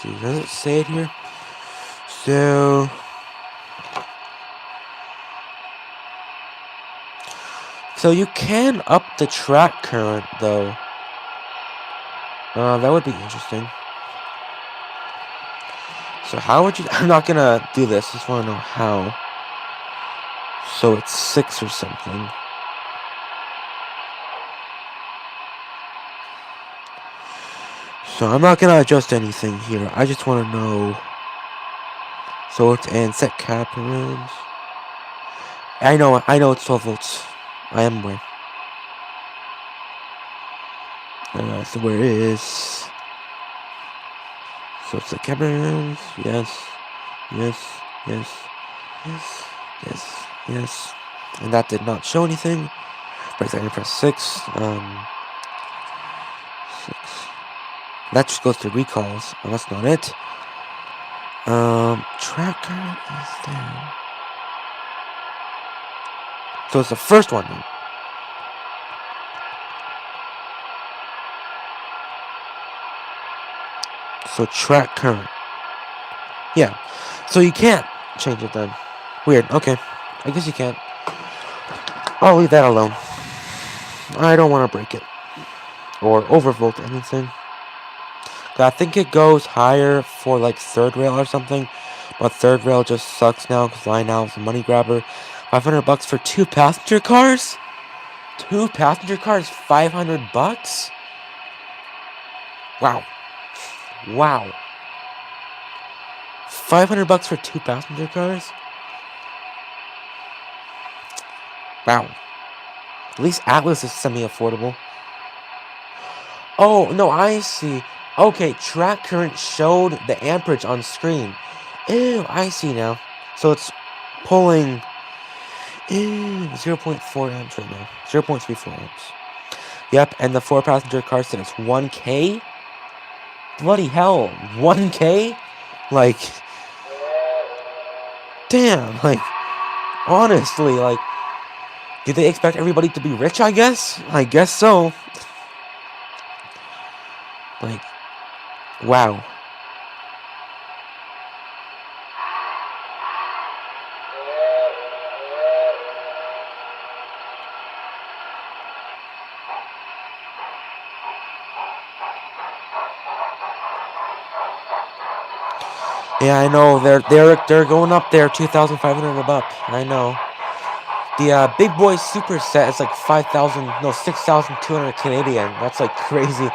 See, does it say it here? So you can up the track current, though. That would be interesting. So how would you... I'm not gonna do this. Just want to know how. So it's 6 or something. So I'm not gonna adjust anything here. I just want to know. So it's and set cap rooms. I know it's 12 volts. I am aware. So where is... So it's the cameras. Yes. And that did not show anything. But I can press 6. 6. That just goes to recalls. And that's not it. Tracker is there. So it's the first one then. So track current. Yeah. So you can't change it then. Weird. Okay. I guess you can't. I'll leave that alone. I don't want to break it. Or overvolt anything. I think it goes higher for like third rail or something. But third rail just sucks now because line now is a money grabber. $500 for 2 passenger cars? 2 passenger cars, $500? Wow. $500 for 2 passenger cars? Wow. At least Atlas is semi-affordable. Oh, no, I see. Okay, track current showed the amperage on screen. Ew, I see now. So it's pulling 0.4 amps right now. 0.34 amps. Yep, and the 4 passenger car said it's 1K? Bloody hell, 1K? Like, damn, like, honestly, like, do they expect everybody to be rich, I guess? I guess so. Like, wow. Yeah, I know, they're going up there, 2,500 a buck, I know. The Big Boy Super Set is like 6,200 Canadian. That's like crazy.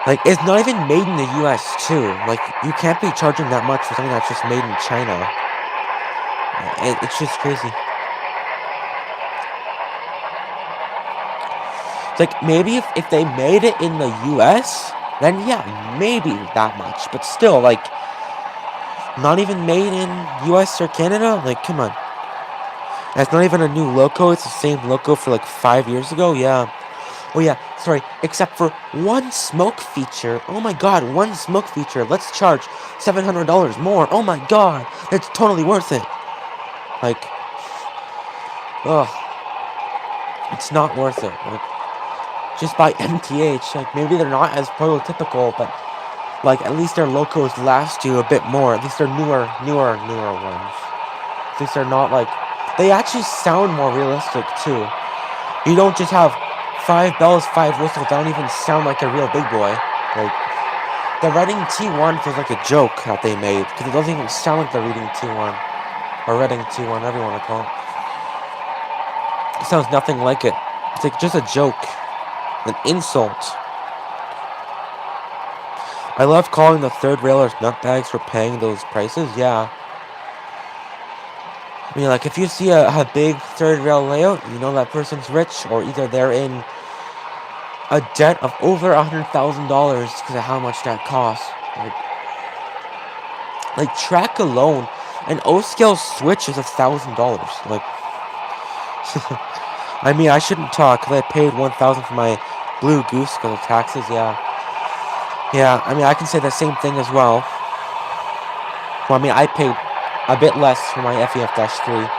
Like, it's not even made in the US too. Like, you can't be charging that much for something that's just made in China. It's just crazy. It's like, maybe if they made it in the US, then yeah, maybe that much. But still, like, Not even made in US or Canada? Like, come on. It's not even a new logo. It's the same logo for like 5 years ago. Yeah. Oh yeah, sorry. Except for one smoke feature. Oh my god, one smoke feature. Let's charge $700 more. Oh my god, it's totally worth it. Like, ugh, it's not worth it. Like, just buy MTH. Like, maybe they're not as prototypical, but like at least their logos last you a bit more. At least they're newer ones. At least they're not like, they actually sound more realistic too. You don't just have 5 bells, 5 whistles. That don't even sound like a real big boy. Like, the Reading T1 feels like a joke that they made, because it doesn't even sound like the Reading T1. Or Reading T1, whatever you want to call it. It sounds nothing like it. It's like just a joke. An insult. I love calling the third railers nutbags for paying those prices, yeah. I mean, like, if you see a big third rail layout, you know that person's rich, or either they're in a debt of over $100,000 because of how much that costs. Like track alone, an O-scale switch is $1,000. Like, I mean, I shouldn't talk because I paid $1,000 for my Blue Goose because of taxes. Yeah. I mean, I can say the same thing as well. Well, I mean, I paid a bit less for my FEF-3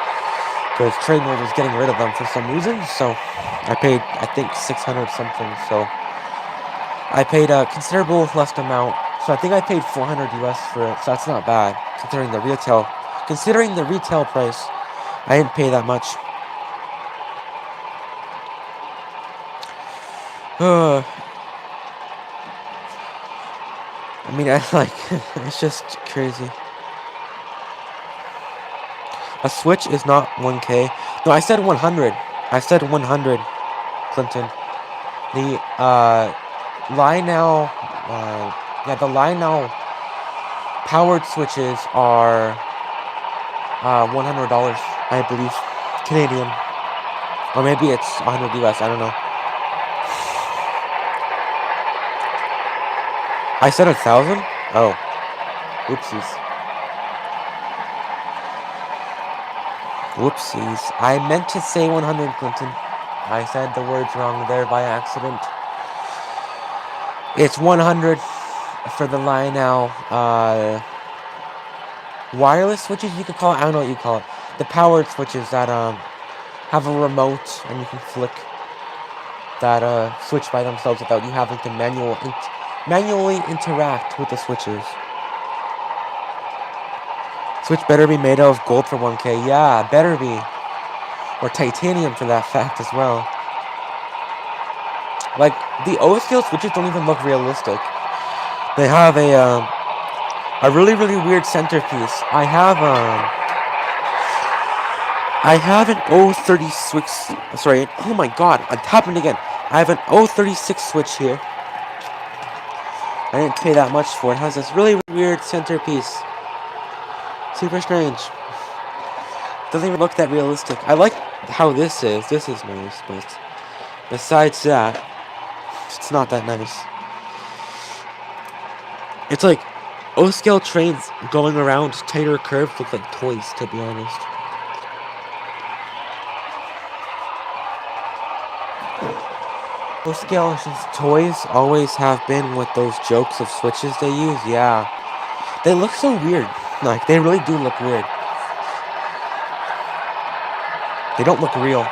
because Trademark was getting rid of them for some reason. So I paid, I think, 600 something. So I paid a considerable less amount. So I think I paid 400 US for it. So that's not bad considering the retail. Considering the retail price, I didn't pay that much. I mean, I like, it's just crazy. A Switch is not 1K. No, I said 100. I said 100, Clinton. The, Lionel, the Lionel powered switches are, $100, I believe. Canadian. Or maybe it's 100 US, I don't know. I said 1,000? Oh. Oopsies. Whoopsies. I meant to say 100, Clinton. I said the words wrong there by accident. It's 100 for the Lionel, wireless switches, you could call it. I don't know what you call it. The powered switches that, have a remote and you can flick that, switch by themselves without you having to manually interact with the switches. Switch better be made of gold for 1K. Yeah, better be. Or titanium for that fact as well. Like, the O-scale switches don't even look realistic. They have a really, really weird centerpiece. I have an O36, sorry, oh my god, it happened again. I have an O36 switch here. I didn't pay that much for it. It has this really weird centerpiece. Super strange. Doesn't even look that realistic. I like how this is. This is nice, but besides that, it's not that nice. It's like O-scale trains going around tighter curves look like toys, to be honest. O-scale toys always have been with those jokes of switches they use. Yeah, they look so weird. Like, they really do look weird. They don't look real.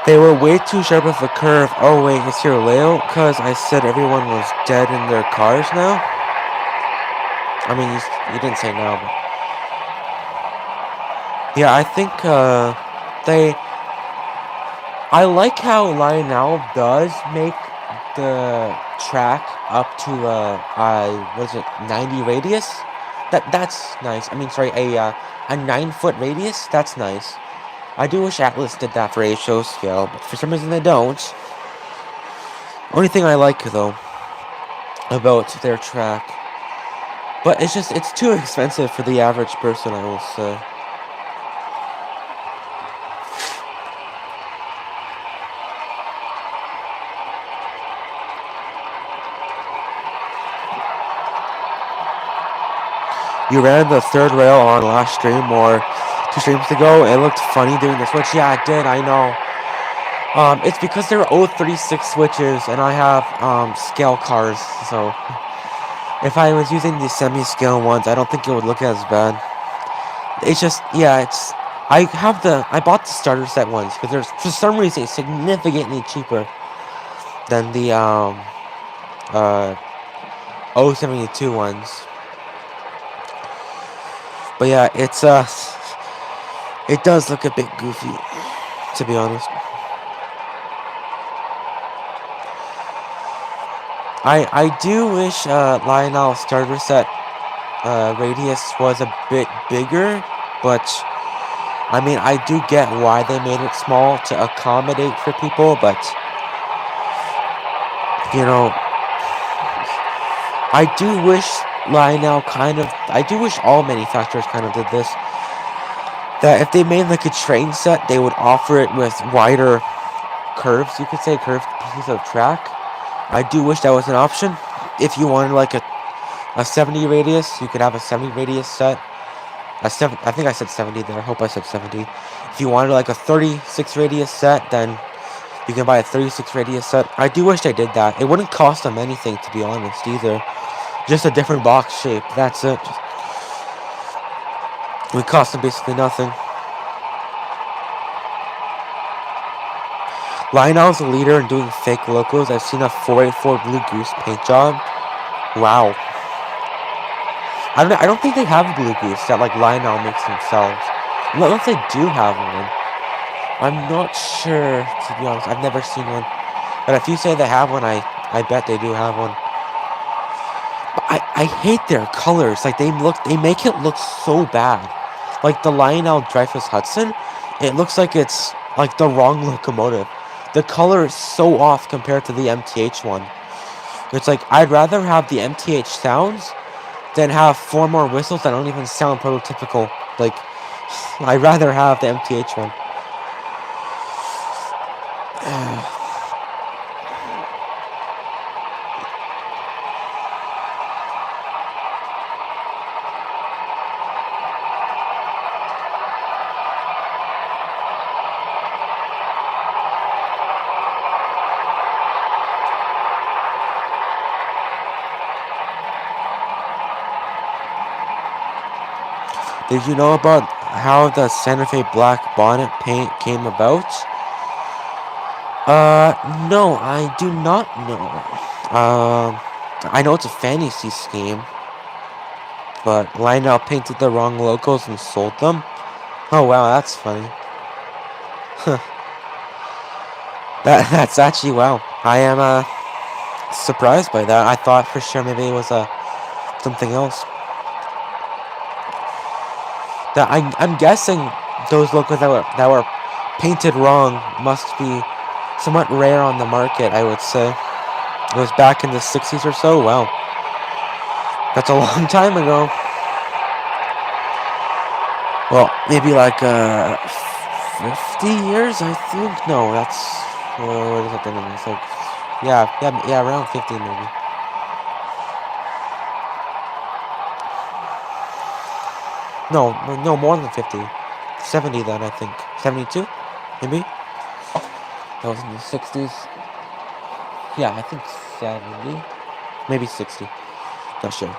They were way too sharp of a curve. Oh wait, it's your layout? Because I said everyone was dead in their cars now? I mean, you didn't say no, but yeah, I think they. I like how Lionel does make the track up to what is it, 90 radius? That's nice. I mean, sorry, a 9-foot radius. That's nice. I do wish Atlas did that for a show scale, but for some reason they don't. Only thing I like though about their track, but it's too expensive for the average person, I will say. You ran the third rail on last stream or 2 streams ago. It looked funny doing the switch. Yeah, it did. I know. It's because there are 036 switches, and I have scale cars. So if I was using the semi-scale ones, I don't think it would look as bad. It's just, yeah, it's. I bought the starter set ones because there's for some reason significantly cheaper than the 072 ones. But yeah, it does look a bit goofy, to be honest. I do wish Lionel starter set radius was a bit bigger, but I mean I do get why they made it small to accommodate for people, but you know I do wish I do wish all manufacturers kind of did this. That if they made like a train set, they would offer it with wider curves, you could say, curved pieces of track. I do wish that was an option. If you wanted like a 70 radius, you could have a 70 radius set. I think I said 70 there. I hope I said 70. If you wanted like a 36 radius set, then you can buy a 36 radius set. I do wish they did that. It wouldn't cost them anything, to be honest, either. Just a different box shape. That's it. It would cost them basically nothing. Lionel's a leader in doing fake locos. I've seen a 484 Blue Goose paint job. Wow. I don't think they have a Blue Goose that like Lionel makes themselves. Unless they do have one. I'm not sure, to be honest. I've never seen one. But if you say they have one, I bet they do have one. But I hate their colors. Like they make it look so bad. Like the Lionel Dreyfuss Hudson, it looks like it's like the wrong locomotive. The color is so off compared to the MTH one. It's like I'd rather have the MTH sounds than have 4 more whistles that don't even sound prototypical. Like I'd rather have the MTH one. Did you know about how the Santa Fe black bonnet paint came about? No, I do not know. I know it's a fantasy scheme, but Lionel painted the wrong logos and sold them? Oh wow, that's funny. That's actually, wow. I am surprised by that. I thought for sure maybe it was something else. That I'm guessing those logos that were painted wrong must be somewhat rare on the market, I would say. It was back in the 60s or so. Wow. That's a long time ago. Well, maybe like 50 years, I think. No, that's what is that then? It's like yeah, around 50 maybe. No, more than 50. 70 then, I think. 72, maybe. That was in the 60s. Yeah, I think 70, maybe 60. Not sure.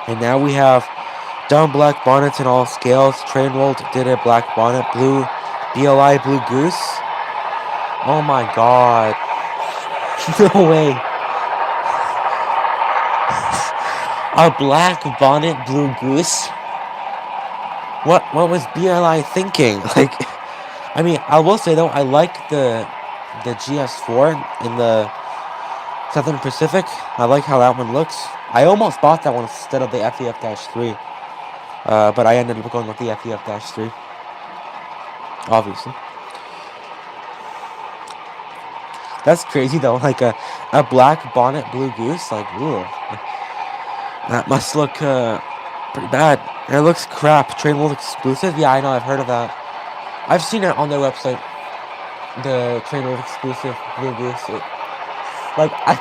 And now we have Down black bonnets in all scales. Train rolled did a black bonnet. Blue BLI blue goose. Oh my god. No way. A black bonnet blue goose? What was BLI thinking? Like, I mean, I will say though, I like the GS4 in the Southern Pacific. I like how that one looks. I almost bought that one instead of the FEF-3. But I ended up going with the FEF-3. Obviously. That's crazy though, like a black bonnet blue goose, like, ooh. That must look pretty bad. It looks crap. Train World exclusive? Yeah, I know, I've heard of that. I've seen it on their website. The Train World exclusive blue goose. Like, I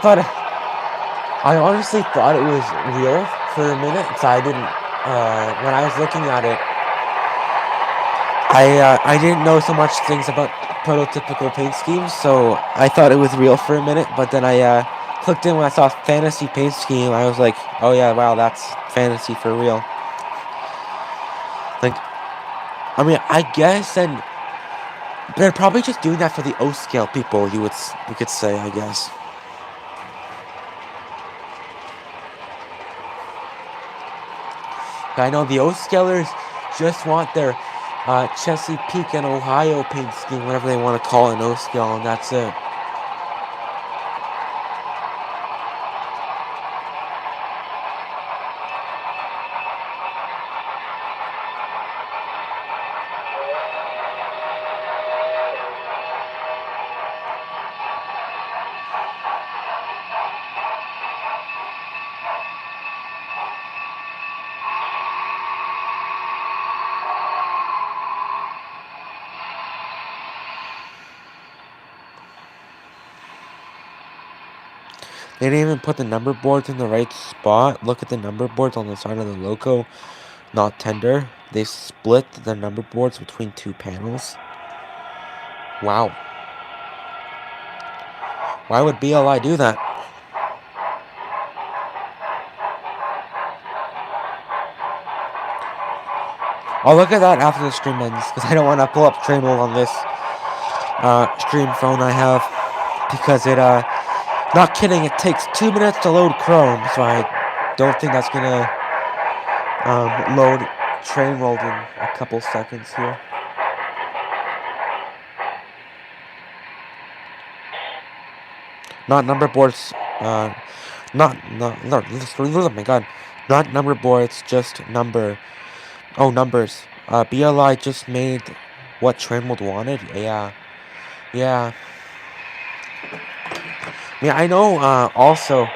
honestly thought it was real for a minute, so I didn't, when I was looking at it, I didn't know so much things about prototypical paint schemes, so I thought it was real for a minute, but then I clicked in when I saw fantasy paint scheme. I was like, oh yeah, wow, that's fantasy for real. Like, I mean, I guess, and they're probably just doing that for the O scale people, you could say, I guess. I know the O scalers just want their Chesapeake and Ohio paint scheme, whatever they want to call it, an O scale, and that's it. They didn't even put the number boards in the right spot. Look at the number boards on the side of the logo. Not tender. They split the number boards between two panels. Wow. Why would BLI do that? I'll look at that after the stream ends, because I don't want to pull up Train World on this stream phone I have. Because it, not kidding, it takes 2 minutes to load Chrome, so I don't think that's gonna load Train World in a couple seconds here. Not number boards, oh my god, not number boards, just numbers. BLI just made what Train World wanted? Yeah. Yeah. Yeah, I know, also,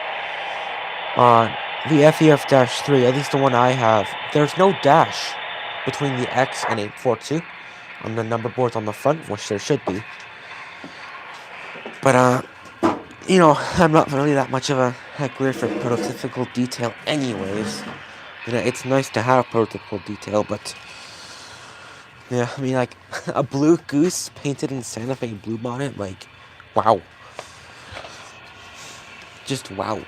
the FEF-3, at least the one I have, there's no dash between the X and 842 on the number boards on the front, which there should be. But, you know, I'm not really that much of a heckler for prototypical detail anyways. You know, it's nice to have prototypical detail, but yeah, I mean, like, a blue goose painted in Santa Fe blue bonnet, like, wow. Just wow.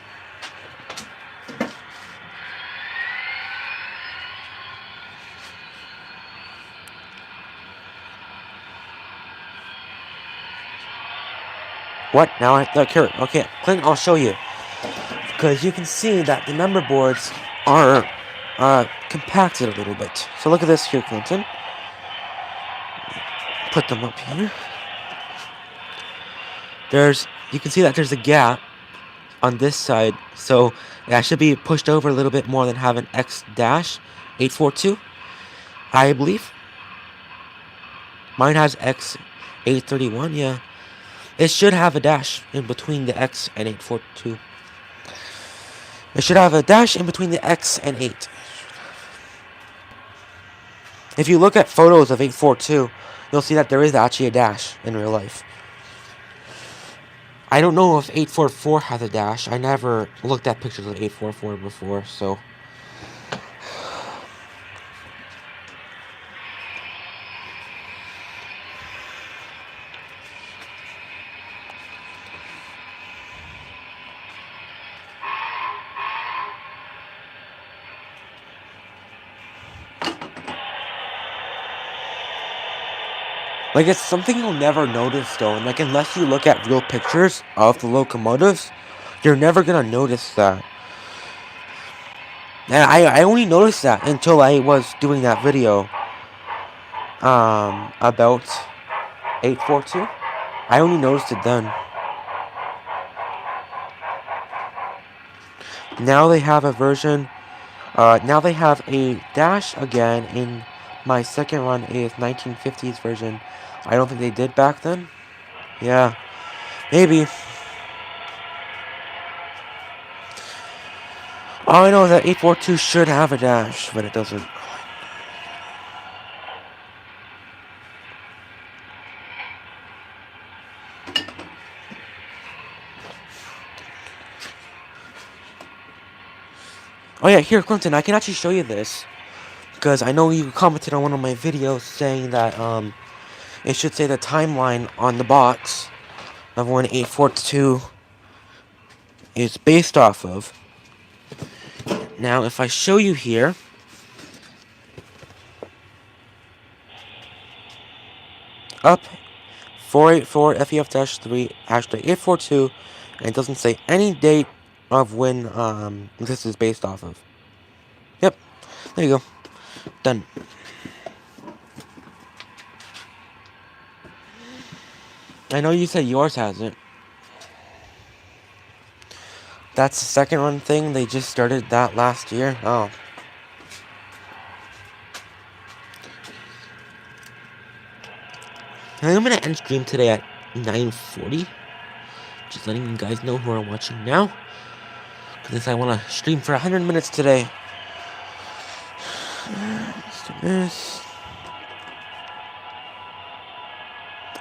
What? Now look here. Okay, Clint, I'll show you. Because you can see that the number boards are compacted a little bit. So look at this here, Clinton. Put them up here. You can see that there's a gap on this side. So that should be pushed over a little bit more than have an X dash 842, I believe. Mine has X 831, yeah. It should have a dash in between the X and 842. It should have a dash in between the X and 8. If you look at photos of 842, you'll see that there is actually a dash in real life. I don't know if 844 has a dash. I never looked at pictures of 844 before, so... Like, it's something you'll never notice, though. And, like, unless you look at real pictures of the locomotives, you're never gonna notice that. And I only noticed that until I was doing that video, about 842. I only noticed it then. Now they have a version, now they have a dash again in my second run is 1950s version. I don't think they did back then. Yeah, maybe. All I know is that 842 should have a dash, but it doesn't. Oh yeah, here, Clinton, I can actually show you this. Because I know you commented on one of my videos saying that, it should say the timeline on the box of when 842 is based off of. Now, if I show you here, up 484 FEF-3 hashtag 842, and it doesn't say any date of when this is based off of. Yep, there you go. Done. I know you said yours hasn't. That's the second run thing. They just started that last year. Oh. I'm gonna end stream today at 9:40. Just letting you guys know who are watching now. Because I want to stream for 100 minutes today.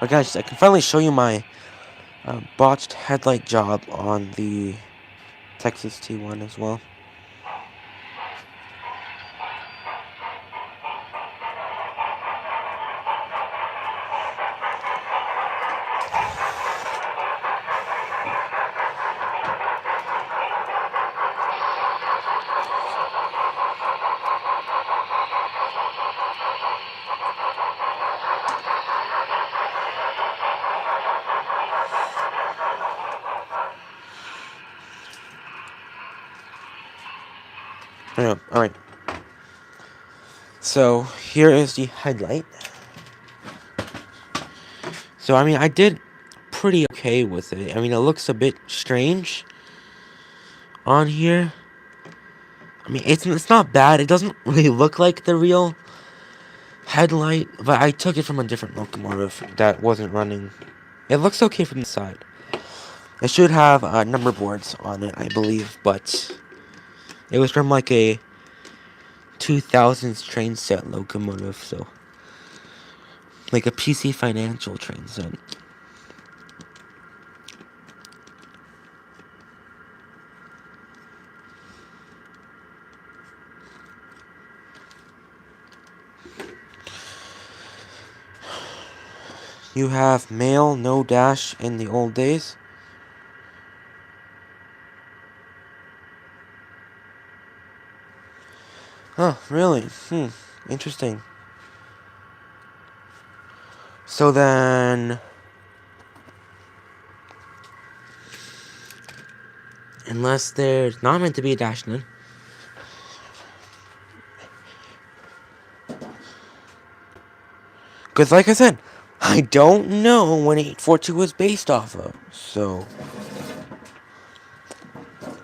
Oh, guys, I can finally show you my botched headlight job on the Texas T1 as well. Alright. So, here is the headlight. So, I mean, I did pretty okay with it. I mean, it looks a bit strange on here. I mean, it's not bad. It doesn't really look like the real headlight, but I took it from a different locomotive that wasn't running. It looks okay from the side. It should have number boards on it, I believe, but it was from like a 2000s train set locomotive, so like a PC Financial train set. You have mail, no dash in the old days. Huh, really? Interesting. So then, unless there's not meant to be a dash then. Because like I said, I don't know when 842 was based off of. So,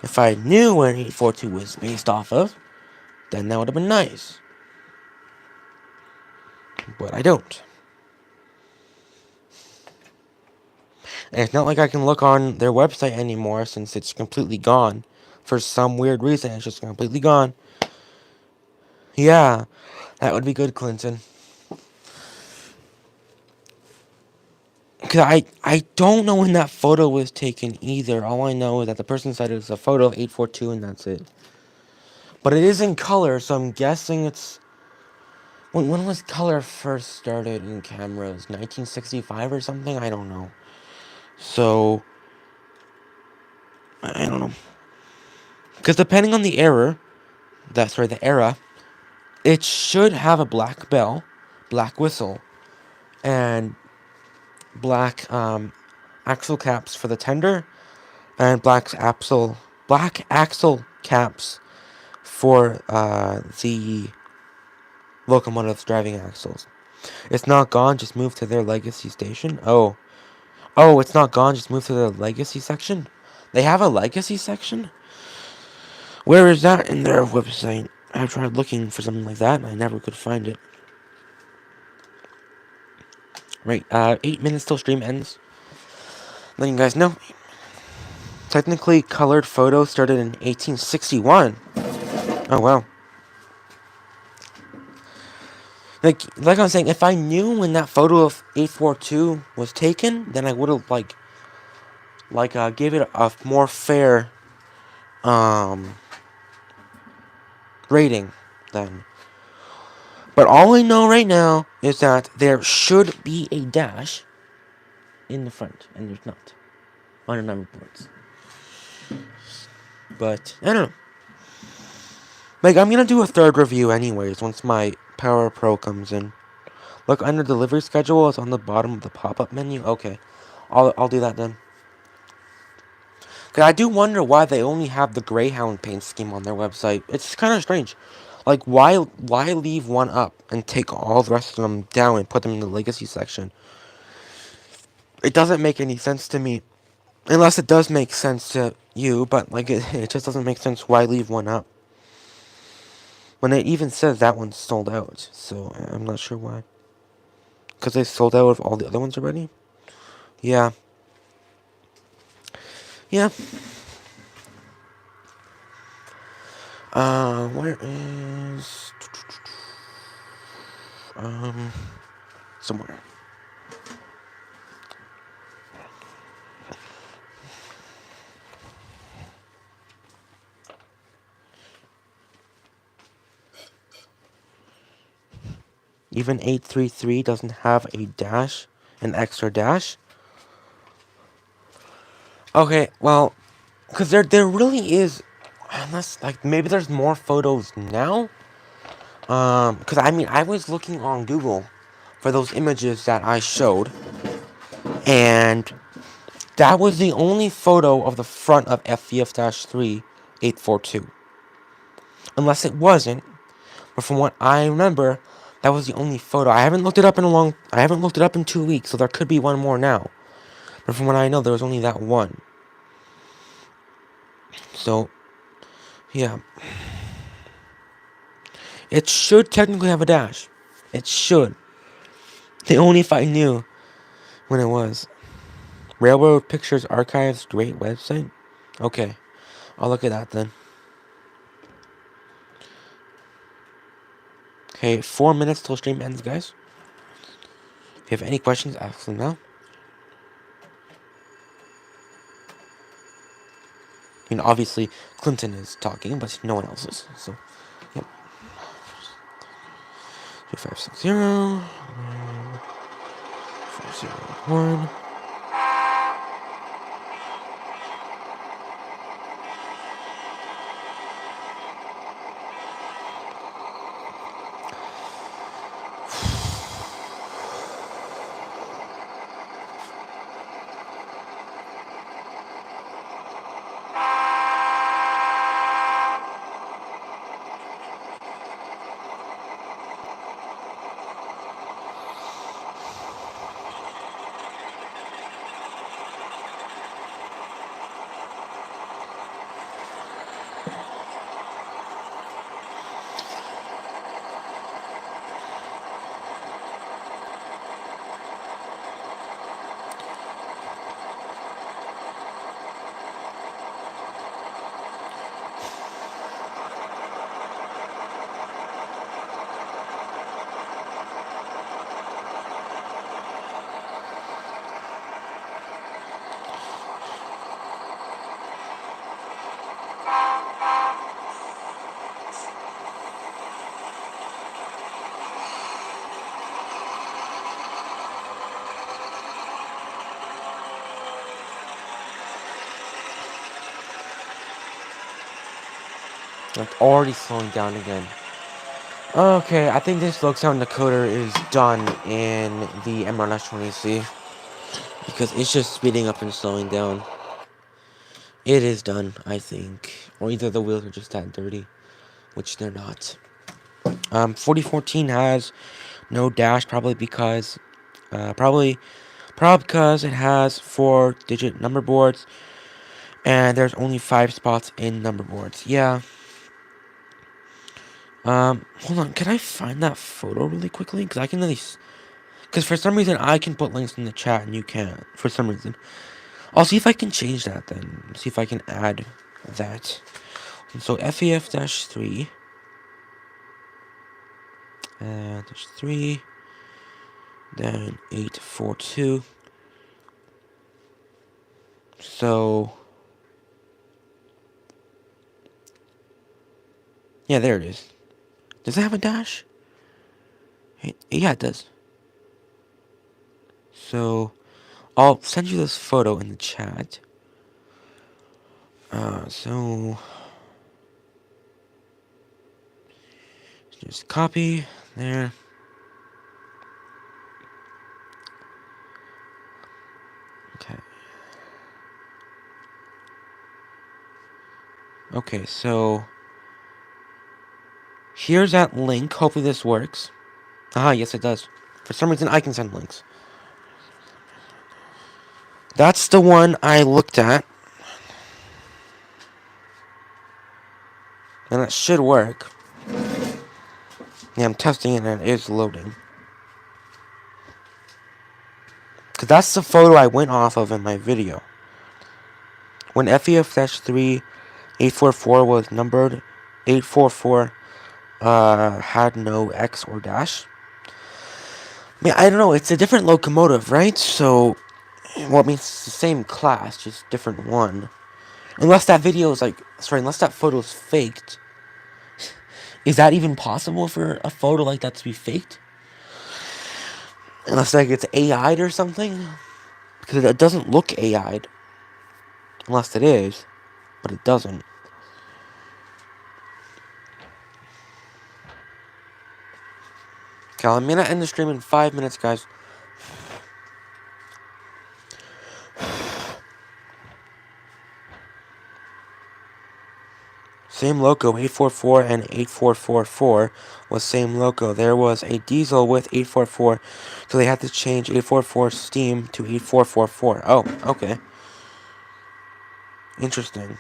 if I knew when 842 was based off of, then that would have been nice. But I don't. And it's not like I can look on their website anymore since it's completely gone. For some weird reason, it's just completely gone. Yeah, that would be good, Clinton. Because I don't know when that photo was taken either. All I know is that the person said it was a photo of 842 and that's it. But it is in color, so I'm guessing it's... When was color first started in cameras? 1965 or something? I don't know. So... I don't know. Because depending on the era, it should have a black bell, black whistle, and black axle caps for the tender, and black axle caps for the locomotive's driving axles. It's not gone, just move to their legacy station. Oh, it's not gone, just move to the legacy section. They have a legacy section? Where is that in their website? I tried looking for something like that and I never could find it. Right, 8 minutes till stream ends. Letting you guys know. Technically, colored photos started in 1861. Oh, wow. Like I was saying, if I knew when that photo of 842 was taken, then I would have, gave it a more fair, rating then. But all I know right now is that there should be a dash in the front, and there's not on the number boards. But I don't know. I'm gonna do a third review anyways once my Power Pro comes in. Look under delivery schedule. It's on the bottom of the pop-up menu. Okay, I'll do that then. Cause I do wonder why they only have the Greyhound paint scheme on their website. It's kind of strange. Why leave one up and take all the rest of them down and put them in the legacy section? It doesn't make any sense to me. Unless it does make sense to you, but it just doesn't make sense why leave one up. When it even says that one's sold out, so I'm not sure why. Because they sold out of all the other ones already? Yeah. Yeah. Where is... somewhere. Even 833 doesn't have a dash, an extra dash. Okay, well, because there really is, unless, maybe there's more photos now. Because, I was looking on Google for those images that I showed, and that was the only photo of the front of FVF-3 842. Unless it wasn't, but from what I remember, that was the only photo. I haven't looked it up in 2 weeks, so there could be one more now. But from what I know, there was only that one. So, yeah. It should technically have a dash. It should. Only if I knew when it was. Railroad Pictures Archives great website? Okay. I'll look at that then. Okay, 4 minutes till stream ends, guys. If you have any questions, ask them now. Obviously, Clinton is talking, but no one else is. So, yep. 2560. 401. Already slowing down again. Okay, I think this look sound decoder is done in the MRS20C because it's just speeding up and slowing down. It is done, I think. Or either the wheels are just that dirty, which they're not. 4014 has no dash, probably because it has 4-digit number boards, and there's only 5 spots in number boards. Yeah. Hold on, can I find that photo really quickly? Because I can at least... Because for some reason, I can put links in the chat and you can't. For some reason. I'll see if I can change that then. See if I can add that. So, FEF-3. Dash 3. Then 842. So... Yeah, there it is. Does it have a dash? Yeah, it does. So, I'll send you this photo in the chat. So... Just copy. There. Okay. Okay, so... Here's that link. Hopefully this works. Ah, yes it does. For some reason, I can send links. That's the one I looked at. And it should work. Yeah, I'm testing it and it is loading. Because that's the photo I went off of in my video. When FEF-3 844 was numbered, 844 had no X or dash. I mean, I don't know, it's a different locomotive, right? So, well, it means it's the same class, just different one. Unless that video is like, sorry, unless that photo is faked. Is that even possible for a photo like that to be faked? Unless like it's AI'd or something? Because it doesn't look AI'd. Unless it is. But it doesn't. Okay, I'm gonna end the stream in 5 minutes, guys. Same loco, 844 and 8444 was same loco. There was a diesel with 844, so they had to change 844 steam to 8444. Oh, okay. Interesting.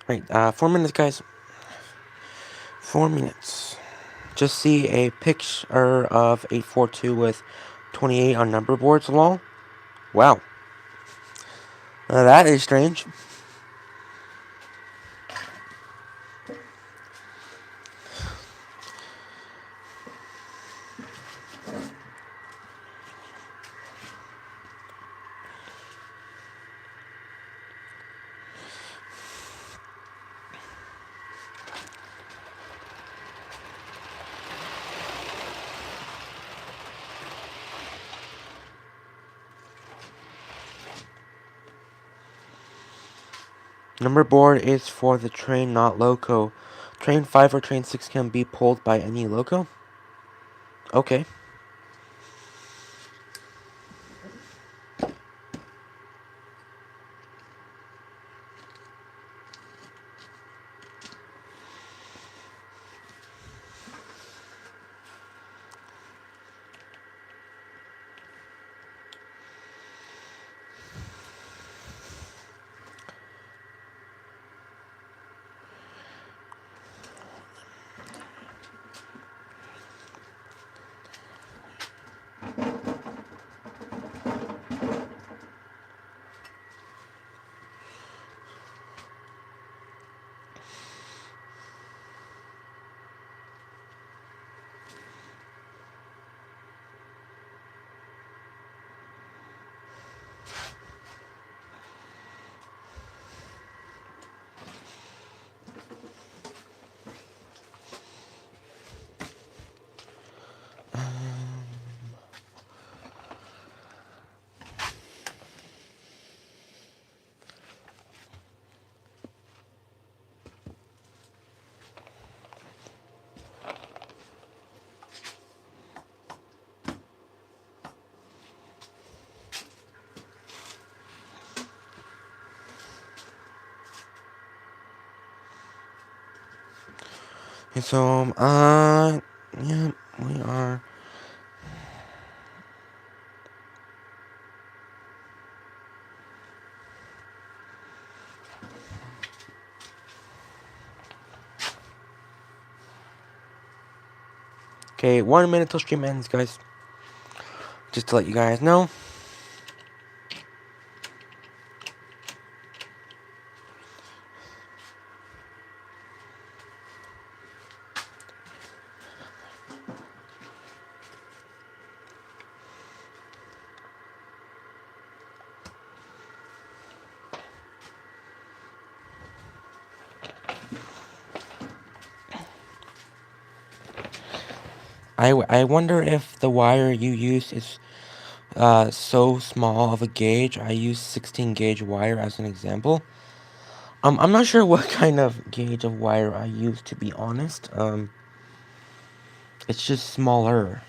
Right, 4 minutes, guys. 4 minutes. Just see a picture of 842 with 28 on number boards along. Wow. That is strange. Number board is for the train, not loco. Train 5 or train 6 can be pulled by any loco? Okay. And so, yeah, we are. Okay, 1 minute till stream ends, guys. Just to let you guys know. I wonder if the wire you use is so small of a gauge. I use 16 gauge wire as an example. I'm not sure what kind of gauge of wire I use, to be honest. It's just smaller.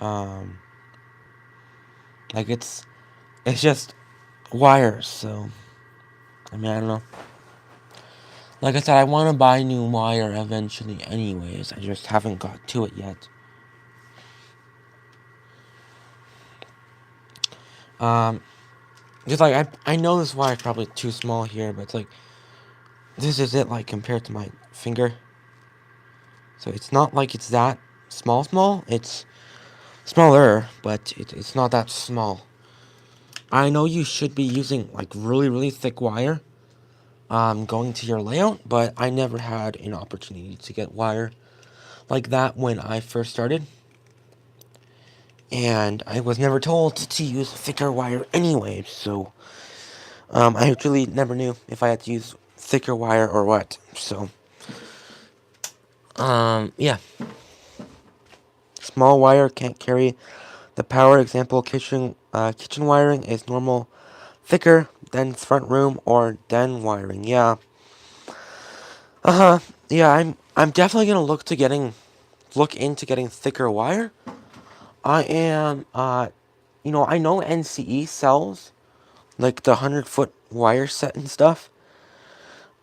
Um, like it's just wires. So I mean, I don't know. Like I said, I want to buy new wire eventually. Anyways, I just haven't got to it yet. Just like I know this wire is probably too small here, but it's like this is it, like compared to my finger. So it's not like it's that small. It's smaller, but it's not that small. I know you should be using like really thick wire going to your layout, but I never had an opportunity to get wire like that when I first started. And I was never told to use thicker wire anyway, so I really never knew if I had to use thicker wire or what. So yeah. Small wire can't carry the power. Example, kitchen wiring is normal thicker than front room or den wiring. Yeah. Yeah, I'm definitely gonna look into getting thicker wire. I am I know NCE sells like the 100-foot wire set and stuff.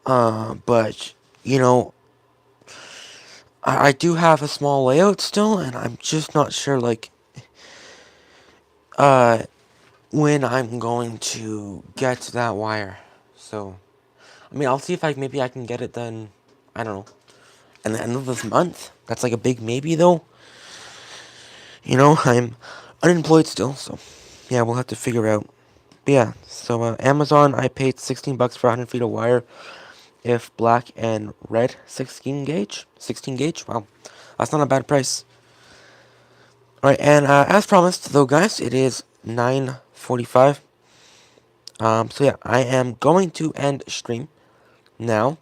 But I do have a small layout still, and I'm just not sure like uh when I'm going to get that wire. So I mean, I'll see if maybe I can get it done. I don't know. At the end of this month. That's like a big maybe though. I'm unemployed still, so yeah, we'll have to figure out. But yeah, so Amazon, I paid 16 bucks for 100 feet of wire. If black and red 16 gauge. 16 gauge. Wow, that's not a bad price. All right, and as promised, though, guys, it is 9:45. So yeah, I am going to end stream now.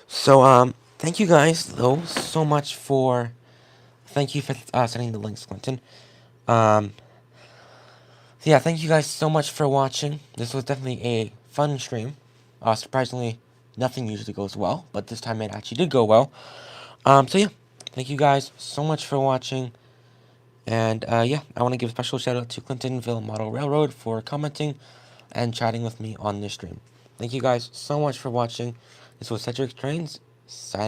So thank you guys though so much for. Thank you for sending the links, Clinton. So yeah, thank you guys so much for watching. This was definitely a fun stream. Surprisingly, nothing usually goes well, but this time it actually did go well. So yeah, thank you guys so much for watching. And yeah, I want to give a special shout out to Clintonville Model Railroad for commenting and chatting with me on this stream. Thank you guys so much for watching. This was Cedric Trains, signing